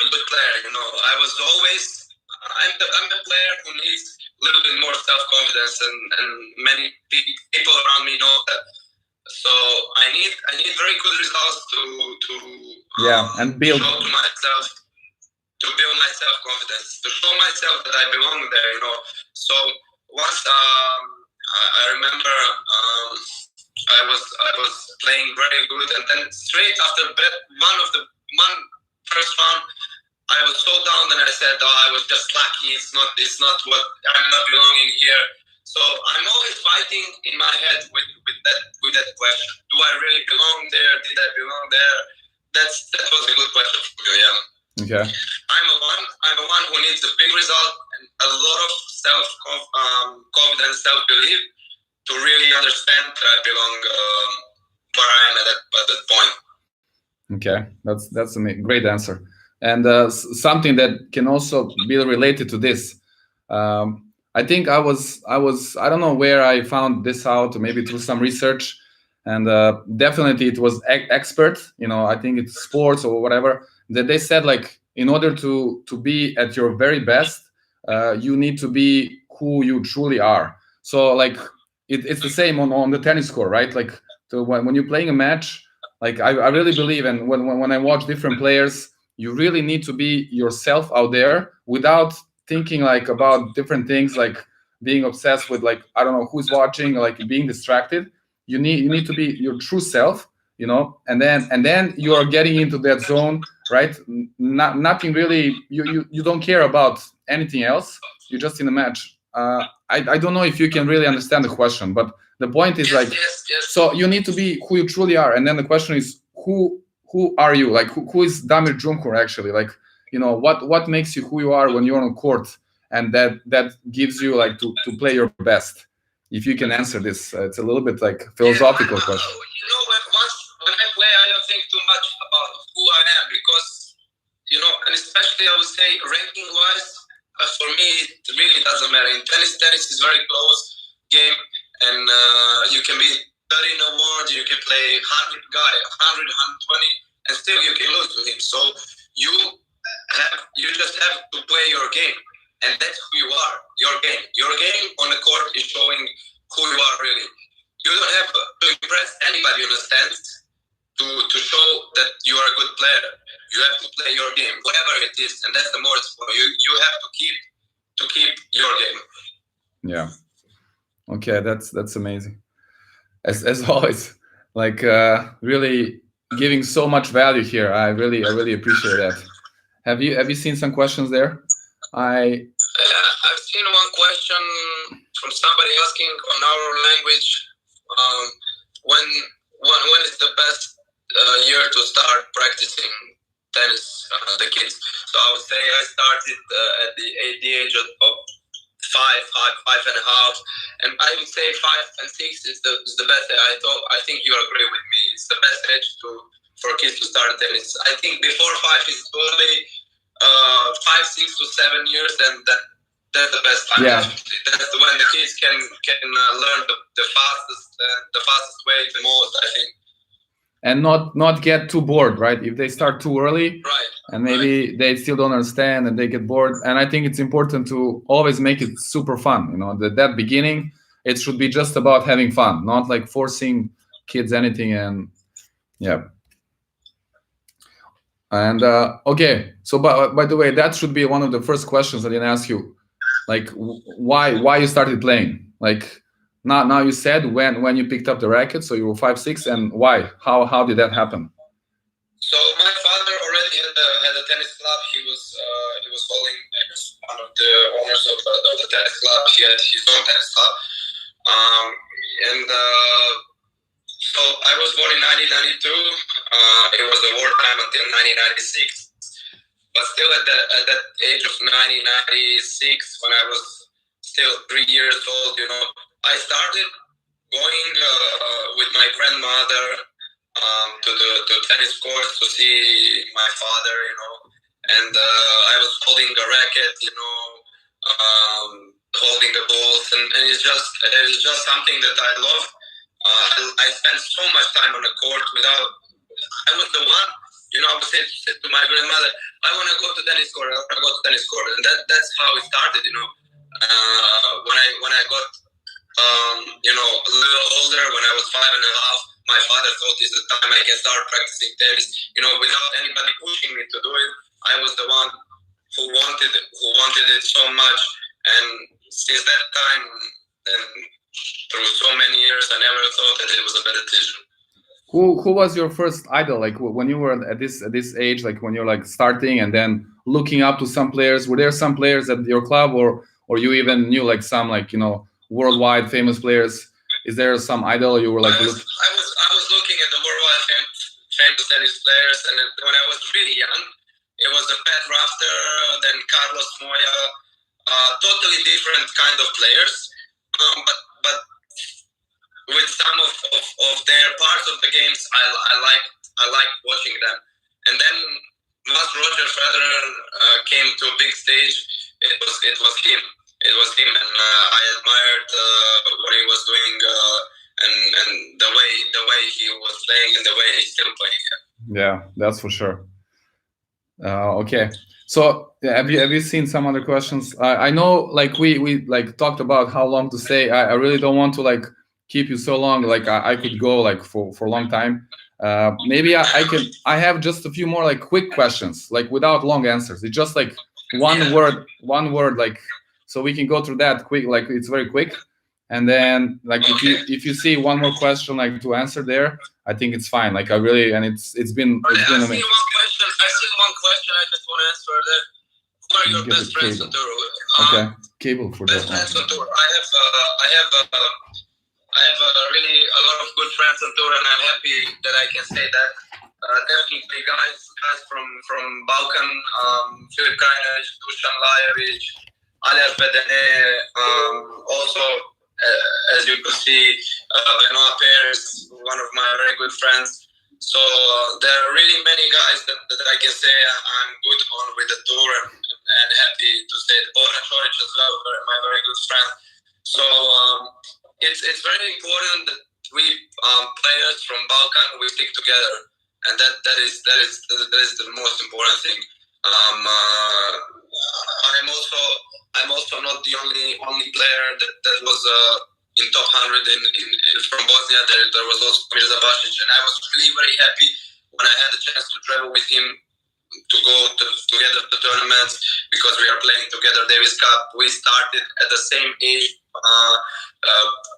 a good player. I was always I'm the player who needs a little bit more self-confidence, and many people around me know that. So I need very good results to and build. show to myself. to build my self-confidence, to show myself that I belong there, you know. So once I remember I was playing very good, and then straight after one first round, I was so down, and I said, "Oh, I was just lucky. It's not what I'm not belonging here." So I'm always fighting in my head with that question: do I really belong there? Did I belong there? That was a good question for you, yeah. Okay. I'm a one who needs a big result and a lot of confidence, self-belief to really understand that I belong where I am at that point. Okay, that's a great answer, and something that can also be related to this. I think I don't know where I found this out, maybe through some research, and definitely it was expert. You know, I think it's sports or whatever, that they said, like, in order to be at your very best, you need to be who you truly are. So like it's the same on the tennis court, right? Like when you're playing a match, like I really believe, and when I watch different players, you really need to be yourself out there without thinking like about different things, like being obsessed with, like, I don't know who's watching, like being distracted. You need to be your true self, you know, and then you are getting into that zone, right? Nothing really, you don't care about anything else. You're just in a match. I don't know if you can really understand the question, but the point is, like, yes. So you need to be who you truly are, and then the question is, who are you? Like, who is Damir Dzumhur actually? Like, you know, what makes you who you are when you're on court, and that gives you, like, to play your best. If you can answer this, it's a little bit like philosophical question. You know, when I play, I don't think too much about who I am, because, you know, and especially I would say ranking wise, for me it really doesn't matter. In tennis is very close game, and you can be 30 in a world, you can play 100 guy, 100, 120, and still you can lose to him. So you just have to play your game, and that's who you are. Your game on the court is showing who you are really. You don't have to impress anybody, understand, to show that you are a good player. You have to play your game, whatever it is, and that's the most important. You have to keep your game. Yeah. Okay, that's amazing. As always, like, really giving so much value here. I really appreciate that. Have you seen some questions there? I've seen one question from somebody asking on our language, when is the best year to start practicing tennis, the kids. So I would say I started at the age of five and a half, and I would say 5 and 6 is the best. I think you agree with me. It's the best age for kids to start tennis. I think before 5 is only 5, 6 to 7 years, and that's the best time. Yeah. That's when the kids can learn the fastest way, the most, I think. And not get too bored, right? If they start too early, right, and maybe they still don't understand and they get bored. And I think it's important to always make it super fun. You know, that beginning, it should be just about having fun, not like forcing kids anything. And yeah. And okay, so by the way, that should be one of the first questions I didn't ask you, like why you started playing. Like now you said when you picked up the racket, so you were 5, 6, and why? How did that happen? So my father already had a tennis club. He was holding one of the owners of the tennis club. He had his own tennis club, and so I was born in 1992. It was the wartime until 1996. But still, at that age of 1996, when I was still 3 years old, you know, I started going with my grandmother to tennis courts to see my father, you know, and I was holding a racket, you know, holding the balls, and it's just something that I love. I spent so much time on the court I was the one, you know, I would say to my grandmother, I want to go to tennis court, and that's how it started, you know. When I got, you know, a little older, when I was 5 and a half, my father thought it's the time I can start practicing tennis, you know, without anybody pushing me to do it. I was the one who wanted it so much, and since that time and through so many years, I never thought that it was a bad decision. Who was your first idol? Like when you were at this age, like when you're like starting and then looking up to some players? Were there some players at your club, or you even knew like some, like, you know, worldwide famous players? Is there some idol you were like? I was looking at the worldwide famous tennis players, and when I was really young, it was a Pat Rafter, then Carlos Moya, totally different kind of players, but with some of their parts of the games, I like watching them. And then once Roger Federer came to a big stage, it was him. It was him, and I admired what he was doing, and the way he was playing and the way he's still playing. Yeah, that's for sure. Okay, so have you seen some other questions? I know, like we like talked about how long to stay. I really don't want to like keep you so long. Like I could go like for a long time. Maybe I have just a few more like quick questions, like without long answers. It's just like one word, like, so we can go through that quick. Like it's very quick, and then like if you see one more question like to answer there, I think it's fine. Like I really, and it's been amazing. I see one question. I just want to answer that. Who are your best friends on tour? Okay, cable for best that. Friends on tour. I have really a lot of good friends on tour, and I'm happy that I can say that. Definitely guys from Balkan, Filip Krajinovic, Dusan Lajovic, Aljaž Bedene, also as you could see, Benoit Paires, one of my very good friends. So there are really many guys that I can say I'm good on with the tour, and happy to say Bojan Šorić as well, my very good friend. So it's very important that we players from Balkan, we stick together, and that is the most important thing. I'm also not the only player that was in top 100 from Bosnia. There was also Mirza Basic, and I was really very happy when I had the chance to travel with him to go together to tournaments, because we are playing together Davis Cup. We started at the same age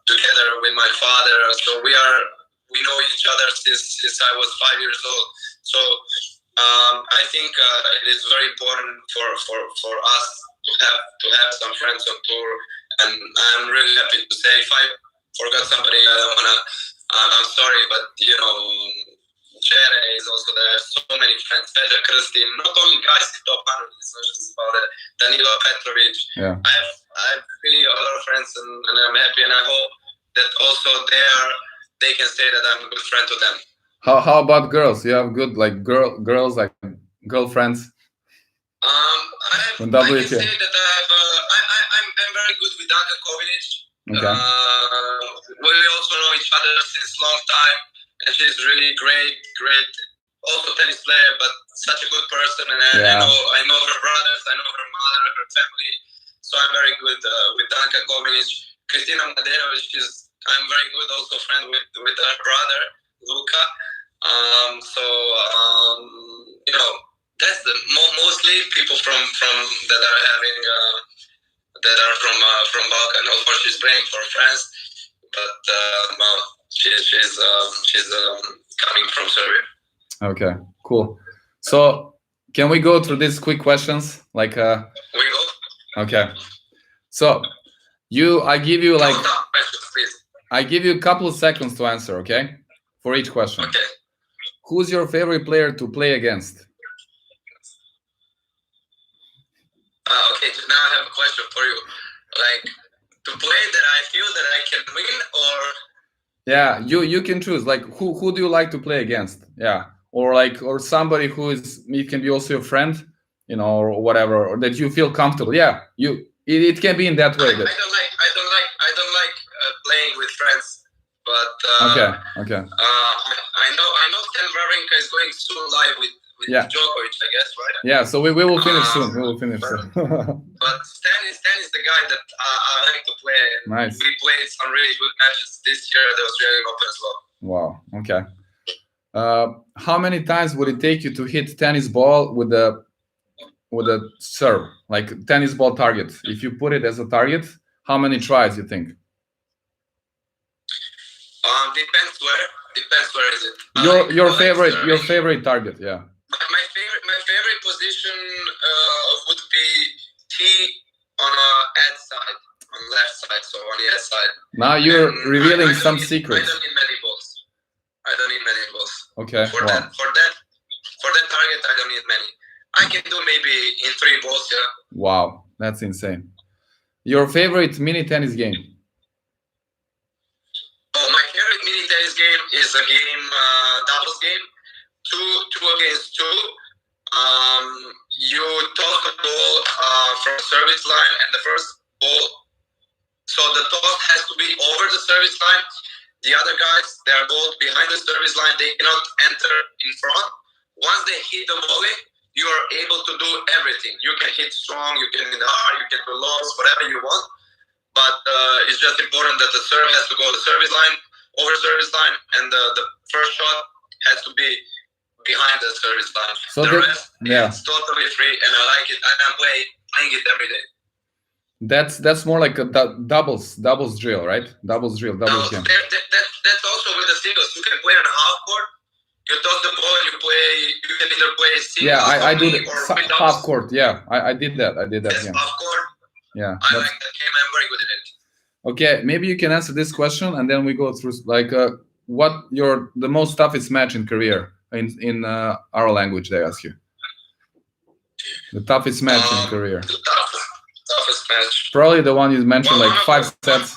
together with my father, so we know each other since I was 5 years old. So I think it is very important for us to have some friends on tour, and I'm really happy to say, if I forgot somebody, I'm sorry, but you know, Chere is also there. So many friends, Petar Krstin, not only guys in top 100, it's not just about it. Danilo Petrovic. Yeah. I have really a lot of friends, and I'm happy, and I hope that also they can say that I'm a good friend to them. How about girls? You have good like girls, like girlfriends? I can say that I'm very good with Danka Kovinic. Okay. We also know each other since long time, and she's really great, also tennis player, but such a good person. And I know her brothers, I know her mother, her family. So I'm very good with Danka Kovinic. Kristina Mladenovic, I'm very good also friend with her brother Luka. You know, that's the mostly people from that are having that are from Balkan. Of course, she's playing for France, but she's coming from Serbia. Okay, cool. So can we go through these quick questions? Like we go. Okay. So I give you like questions, please. I give you a couple of seconds to answer, okay? For each question. Okay. Who's your favorite player to play against? Okay, so now I have a question for you. Like, to play that I feel that I can win, or? Yeah, you can choose. Like, who do you like to play against? Yeah, or somebody who is, it can be also your friend, you know, or whatever, or that you feel comfortable. Yeah, it can be in that way. I don't like playing with friends, but okay. I know Stan Wawrinka is going soon live with Djokovic, I guess, right? Yeah, so we will finish soon. We will finish soon. But Stan is the guy that I like to play. Nice. We played some really good matches this year at the Australian Open as well. Wow. Okay. How many times would it take you to hit tennis ball with the with a serve, like tennis ball target. If you put it as a target, how many tries you think? Depends where is it. Your favorite target, yeah. My favorite position would be T on ad side, on left side, so on the ad side. Now you're revealing some secrets. I don't need many balls. Okay. For that target, I don't need many. I can do maybe in 3 balls, yeah. Wow, that's insane. Your favorite mini tennis game? Oh, my favorite mini tennis game is a game, doubles game, two against two. You toss the ball from service line, and the first ball, so the toss has to be over the service line. The other guys, they are both behind the service line. They cannot enter in front. Once they hit the volley, you are able to do everything. You can hit strong, you can hit hard, you can do lows, whatever you want. But it's just important that the serve has to go to the service line, over service line, and the first shot has to be behind the service line. So the rest is totally free, and I like it. I'm playing it every day. That's more like a doubles drill, right? Doubles game. That's also with the singles. You can play on a half court. You toss the ball. You can either play singles. Yeah, I do the half court. Yeah, I did that. Yes, yeah. Half court. Yeah. I like that game. I'm very good at it. Okay, maybe you can answer this question, and then we go through like what the most toughest match in career in our language. They ask you the toughest match in career. The toughest match. Probably the one you mentioned, like 5 sets.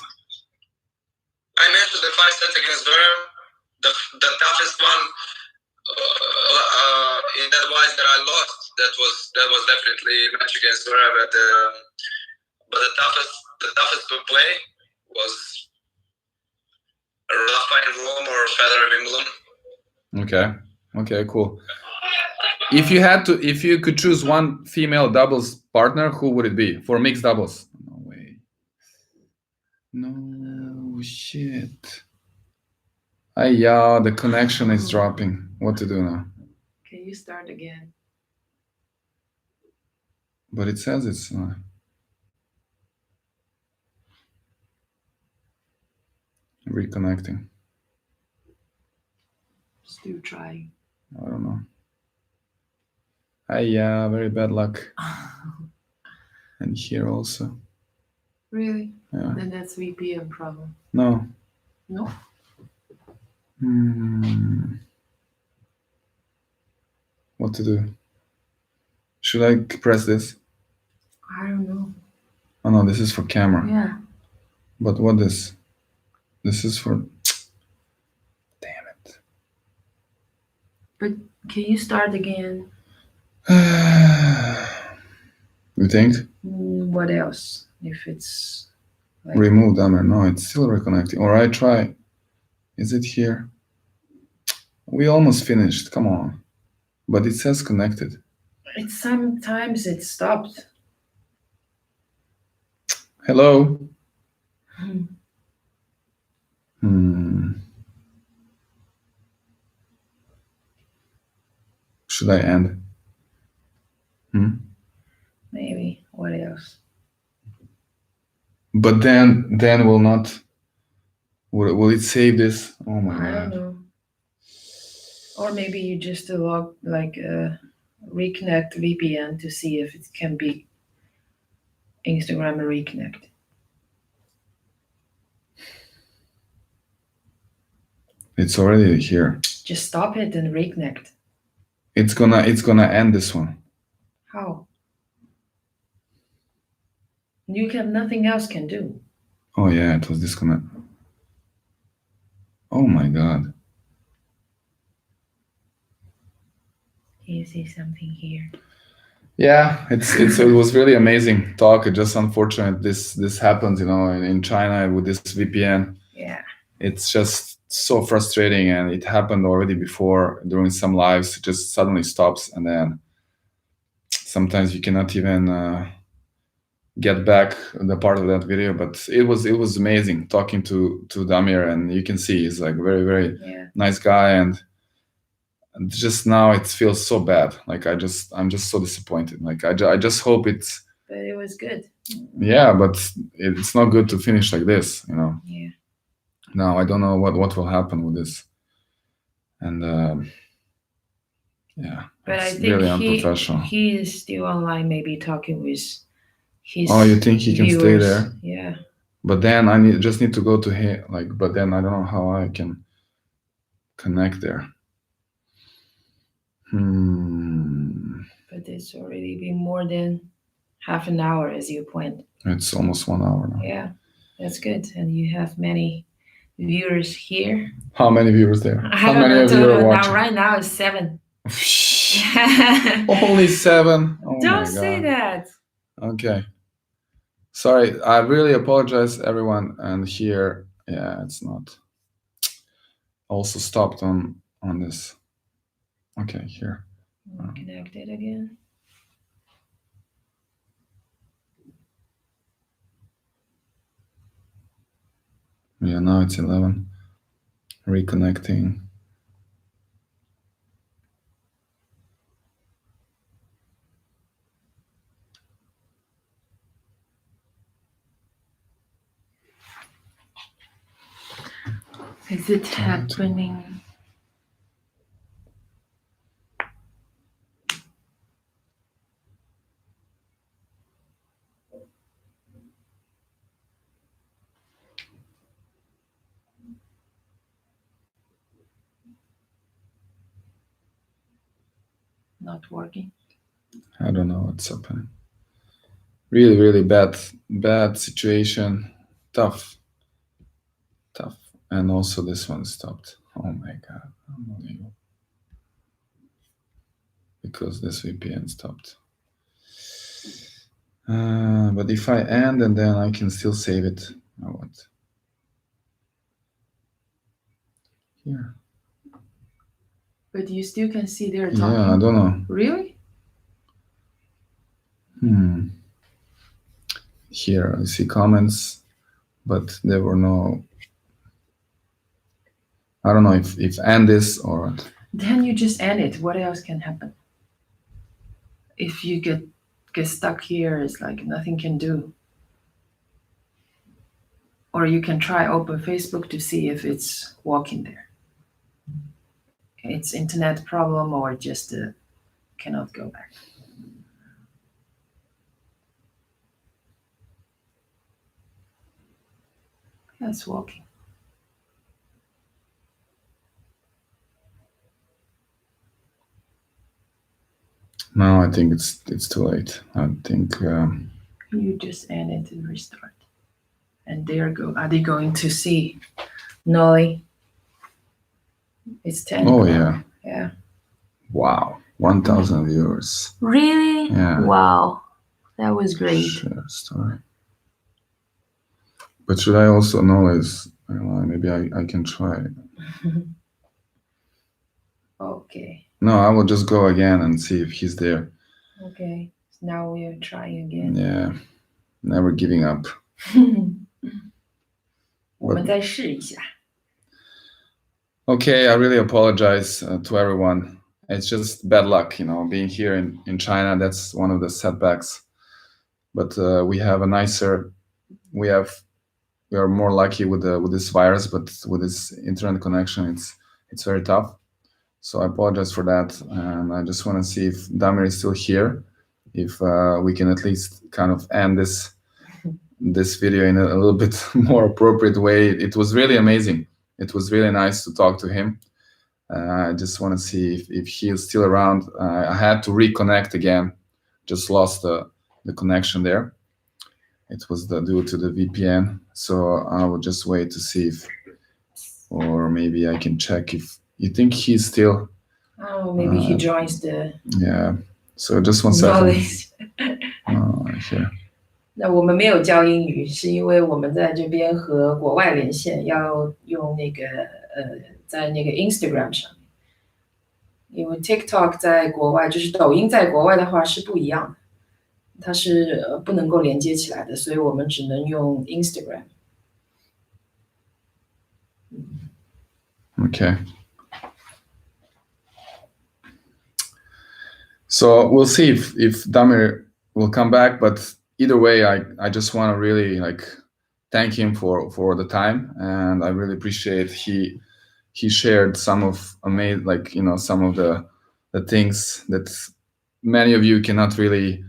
I mentioned the 5 sets against Zverev. The toughest one in that wise that I lost. That was definitely a match against Zverev. But the toughest to play was Rafa in Rome or Federer Wimbledon. Okay, cool. If you could choose one female doubles partner, who would it be for mixed doubles? No way. No shit. Yeah, the connection is dropping. What to do now? Can you start again? But it says it's reconnecting. Still trying. I don't know. Yeah, very bad luck. And here also. Really? Yeah. Then that's VPN problem. No. No? What to do? Should I press this? I don't know. Oh no, this is for camera. Yeah. But what this? This is for... Damn it. But can you start again? You think? What else? If it's... like... Remove Damir. No, it's still reconnecting. Alright, try. Is it here? We almost finished. Come on. But it says connected. Sometimes it stopped. Hello? Should I end? Maybe. What else? But then will not... Will it save this? Oh my God. I don't know. Or maybe you just reconnect VPN to see if it can be Instagram and reconnect. It's already here. Just stop it and reconnect. It's gonna end this one. How? You can nothing else can do. Oh yeah, it was disconnect. Oh my God. You see something here? Yeah, it was really amazing talk. It's just unfortunate this happens, in China with this VPN. Yeah. It's just so frustrating, and it happened already before during some lives. It just suddenly stops, and then sometimes you cannot even get back the part of that video. But it was amazing talking to Damir, and you can see he's like very, very nice guy, and just now it feels so bad. Like I'm just so disappointed. Like I just hope it's. But it was good. Yeah, but it's not good to finish like this, you know. Yeah. Now I don't know what will happen with this, and yeah, But I it's think really unprofessional. he is still online, maybe talking with his. Oh, you think he can stay viewers. there? Yeah. But then I just need to go to him. Like, but then I don't know how I can connect there. But it's already been more than half an hour, as you point. It's almost 1 hour now. Yeah, that's good. And you have many viewers here. How many viewers there? How I don't many know of you are total. watching? Now, right now it's 7. Only 7. Oh Don't my say God. that. Okay. Sorry, I really apologize, everyone. And here, yeah, it's not. Also stopped on this. Okay, here. Connected again. Yeah, now it's 11. Reconnecting. Is it happening? Not working. I don't know what's happening. Really, really bad situation. Tough. And also this one stopped. Oh my God, unbelievable. Because this VPN stopped. But if I end and then I can still save it. Or what? Here. But you still can see they're talking? Yeah, I don't know. Really? Here I see comments, but there were no. I don't know if end this or. Then you just end it. What else can happen? If you get stuck here, it's like nothing can do. Or you can try open Facebook to see if it's working there. It's internet problem or just cannot go back. Yeah, it's working. No, I think it's too late. I think. You just end it and restart. And there go. Are they going to see Nolly? It's 10. Oh, o'clock. yeah. Yeah. Wow, 1,000 viewers. Really? Yeah. Wow. That was great. Share story. But should I also know is maybe I can try. Okay. No, I will just go again and see if he's there. Okay. So now we are trying again. Yeah, never giving up. 我们再试一下. Okay, I really apologize to everyone. It's just bad luck, being here in China. That's one of the setbacks. But we have a nicer. We are more lucky with this virus, but with this internet connection, it's very tough. So I apologize for that, and I just want to see if Damir is still here, if we can at least kind of end this video in a little bit more appropriate way. It was really amazing. It was really nice to talk to him. I just want to see if he is still around. I had to reconnect again. Just lost the connection there. It was due to the VPN. So I will just wait to see or maybe I can check if you think he's still. Oh, maybe he joins the. Yeah. So just 1 second. Here. 那我们没有教英语，是因为我们在这边和国外连线，要用那个在那个 Instagram 上面，因为 TikTok 在国外，就是抖音在国外的话是不一样的，它是不能够连接起来的，所以我们只能用 Instagram。Okay. So we'll see if Damir will come back, but either way, I just want to really thank him for the time, and I really appreciate he shared some of some of the things that many of you cannot really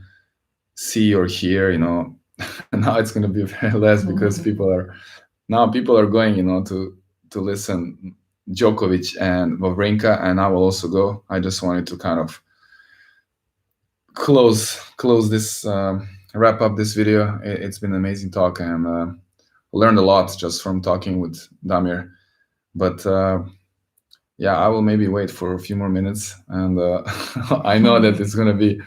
see or hear. Now it's going to be very less because people are going to listen Djokovic and Wawrinka, and I will also go. I just wanted to kind of close this wrap up this video. It's been an amazing talk, and learned a lot just from talking with Damir. But yeah, I will maybe wait for a few more minutes, and I know that it's gonna be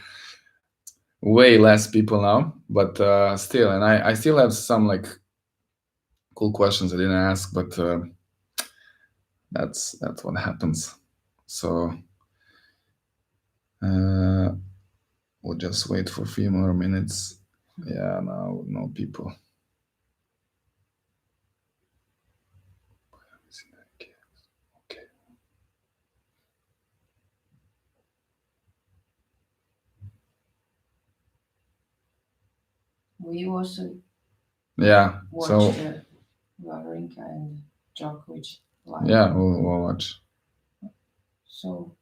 way less people now, but still, and I still have some cool questions I didn't ask, but that's what happens. So we'll just wait for a few more minutes. Yeah, no people. Okay. Will you also watch the Wawrinka and Djokovic live? Yeah, we'll watch. So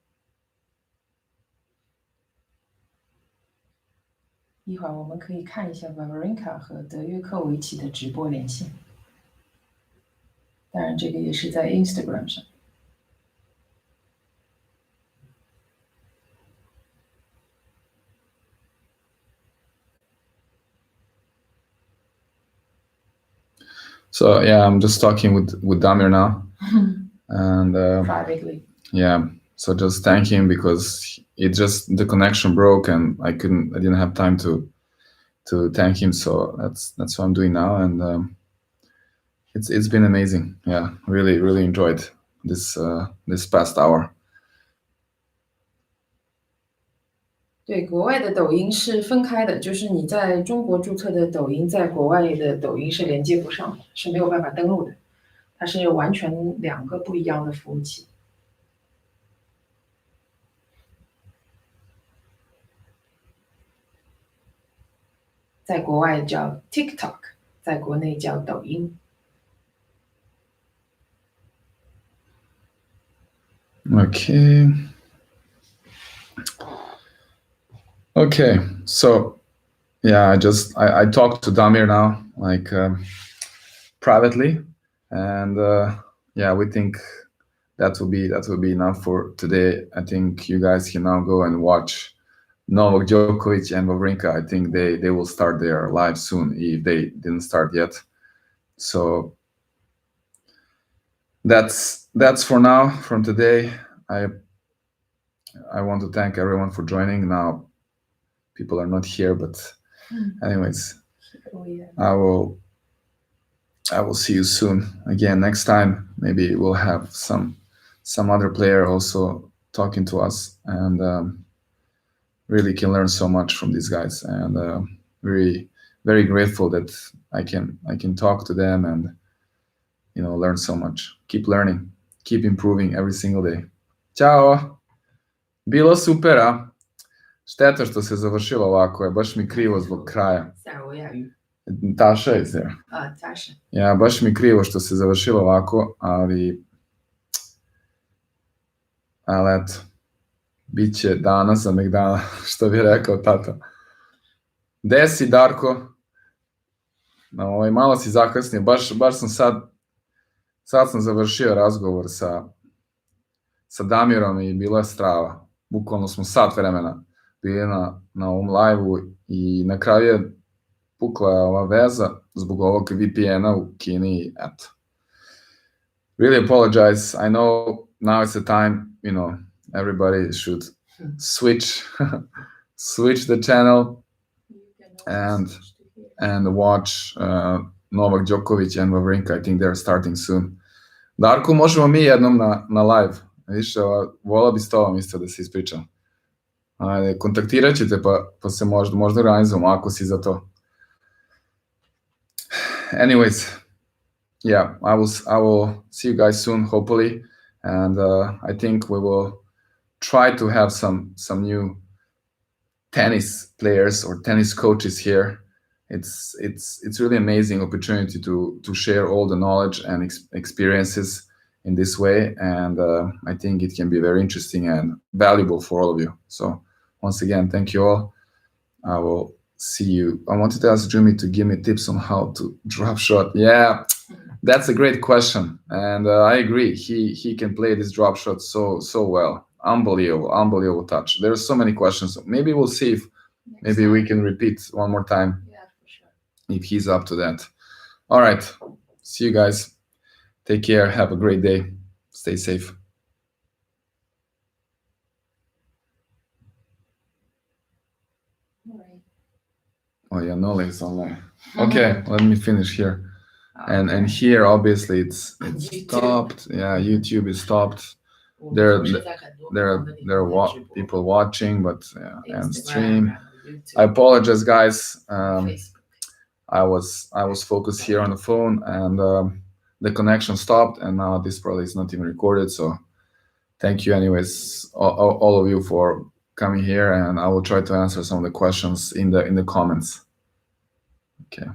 一会儿我们可以看一下 Wawrinka 和德约科维奇的直播连线，当然这个也是在 Instagram 上。So yeah, I'm just talking with Damir now, and privately. Yeah, so just thank him because the connection broke and I didn't have time to thank him. So that's what I'm doing now, and it's been amazing. Yeah, really enjoyed this past hour. 对，国外的抖音是分开的，就是你在中国注册的抖音，在国外的抖音是连接不上的，是没有办法登录的，它是完全两个不一样的服务器。在国外叫 TikTok， 在国内叫抖音。Okay, so yeah, I talked to Damir now, privately, and yeah, we think that will be enough for today. I think you guys can now go and watch Novak Djokovic and Wawrinka. I think they will start their live soon if they didn't start yet. So that's for now from today. I want to thank everyone for joining. Now people are not here, but anyways, I will see you soon again next time. Maybe we'll have some other player also talking to us, and really can learn so much from these guys, and very very grateful that I can talk to them and learn so much. Keep learning, keep improving every single day. Ćao! Bilo super, a? Šteta što se završilo ovako, je baš mi krivo zbog kraja. Tasha is there. Tasha. Ja, baš mi krivo što se završilo ovako, ali eto, bit će dana za megdana, što bi rekao tata. Gde si, Darko? Malo si zakasnio, baš sam sad sam završio razgovor sa Damirom i bila je strava. Bukvalno smo sat vremena bili na ovom live-u i na kraju je pukla ova veza zbog ovog VPN-a u Kini i eto. Really apologize. I know now it's the time, everybody should switch the channel and watch Novak Djokovic and Wawrinka. I think they're starting soon. Darko, možemo mi jednom na live. Više, volao bi s tobom isto da se ispričam. Ajde, kontaktirat ćete pa se možda organizujemo ako si za to. Anyways, yeah, I will see you guys soon, hopefully, and I think we will try to have some new tennis players or tennis coaches here. It's really amazing opportunity to share all the knowledge and experiences in this way, and I think it can be very interesting and valuable for all of you. So once again, thank you all. I will see you. I wanted to ask Jimmy to give me tips on how to drop shot. Yeah, that's a great question, and I agree. He can play this drop shot so well. Unbelievable touch. There's so many questions. Maybe we'll see if maybe we can repeat one more time. Yeah, for sure. If he's up to that. All right. See you guys. Take care. Have a great day. Stay safe. All right. Oh yeah, Nola is online. Okay, let me finish here. And here obviously it's stopped. Yeah, YouTube is stopped. There are people watching, but and stream. I apologize, guys. I was focused here on the phone, and the connection stopped, and now this probably is not even recorded. So thank you, anyways, all of you for coming here, and I will try to answer some of the questions in the comments. Okay.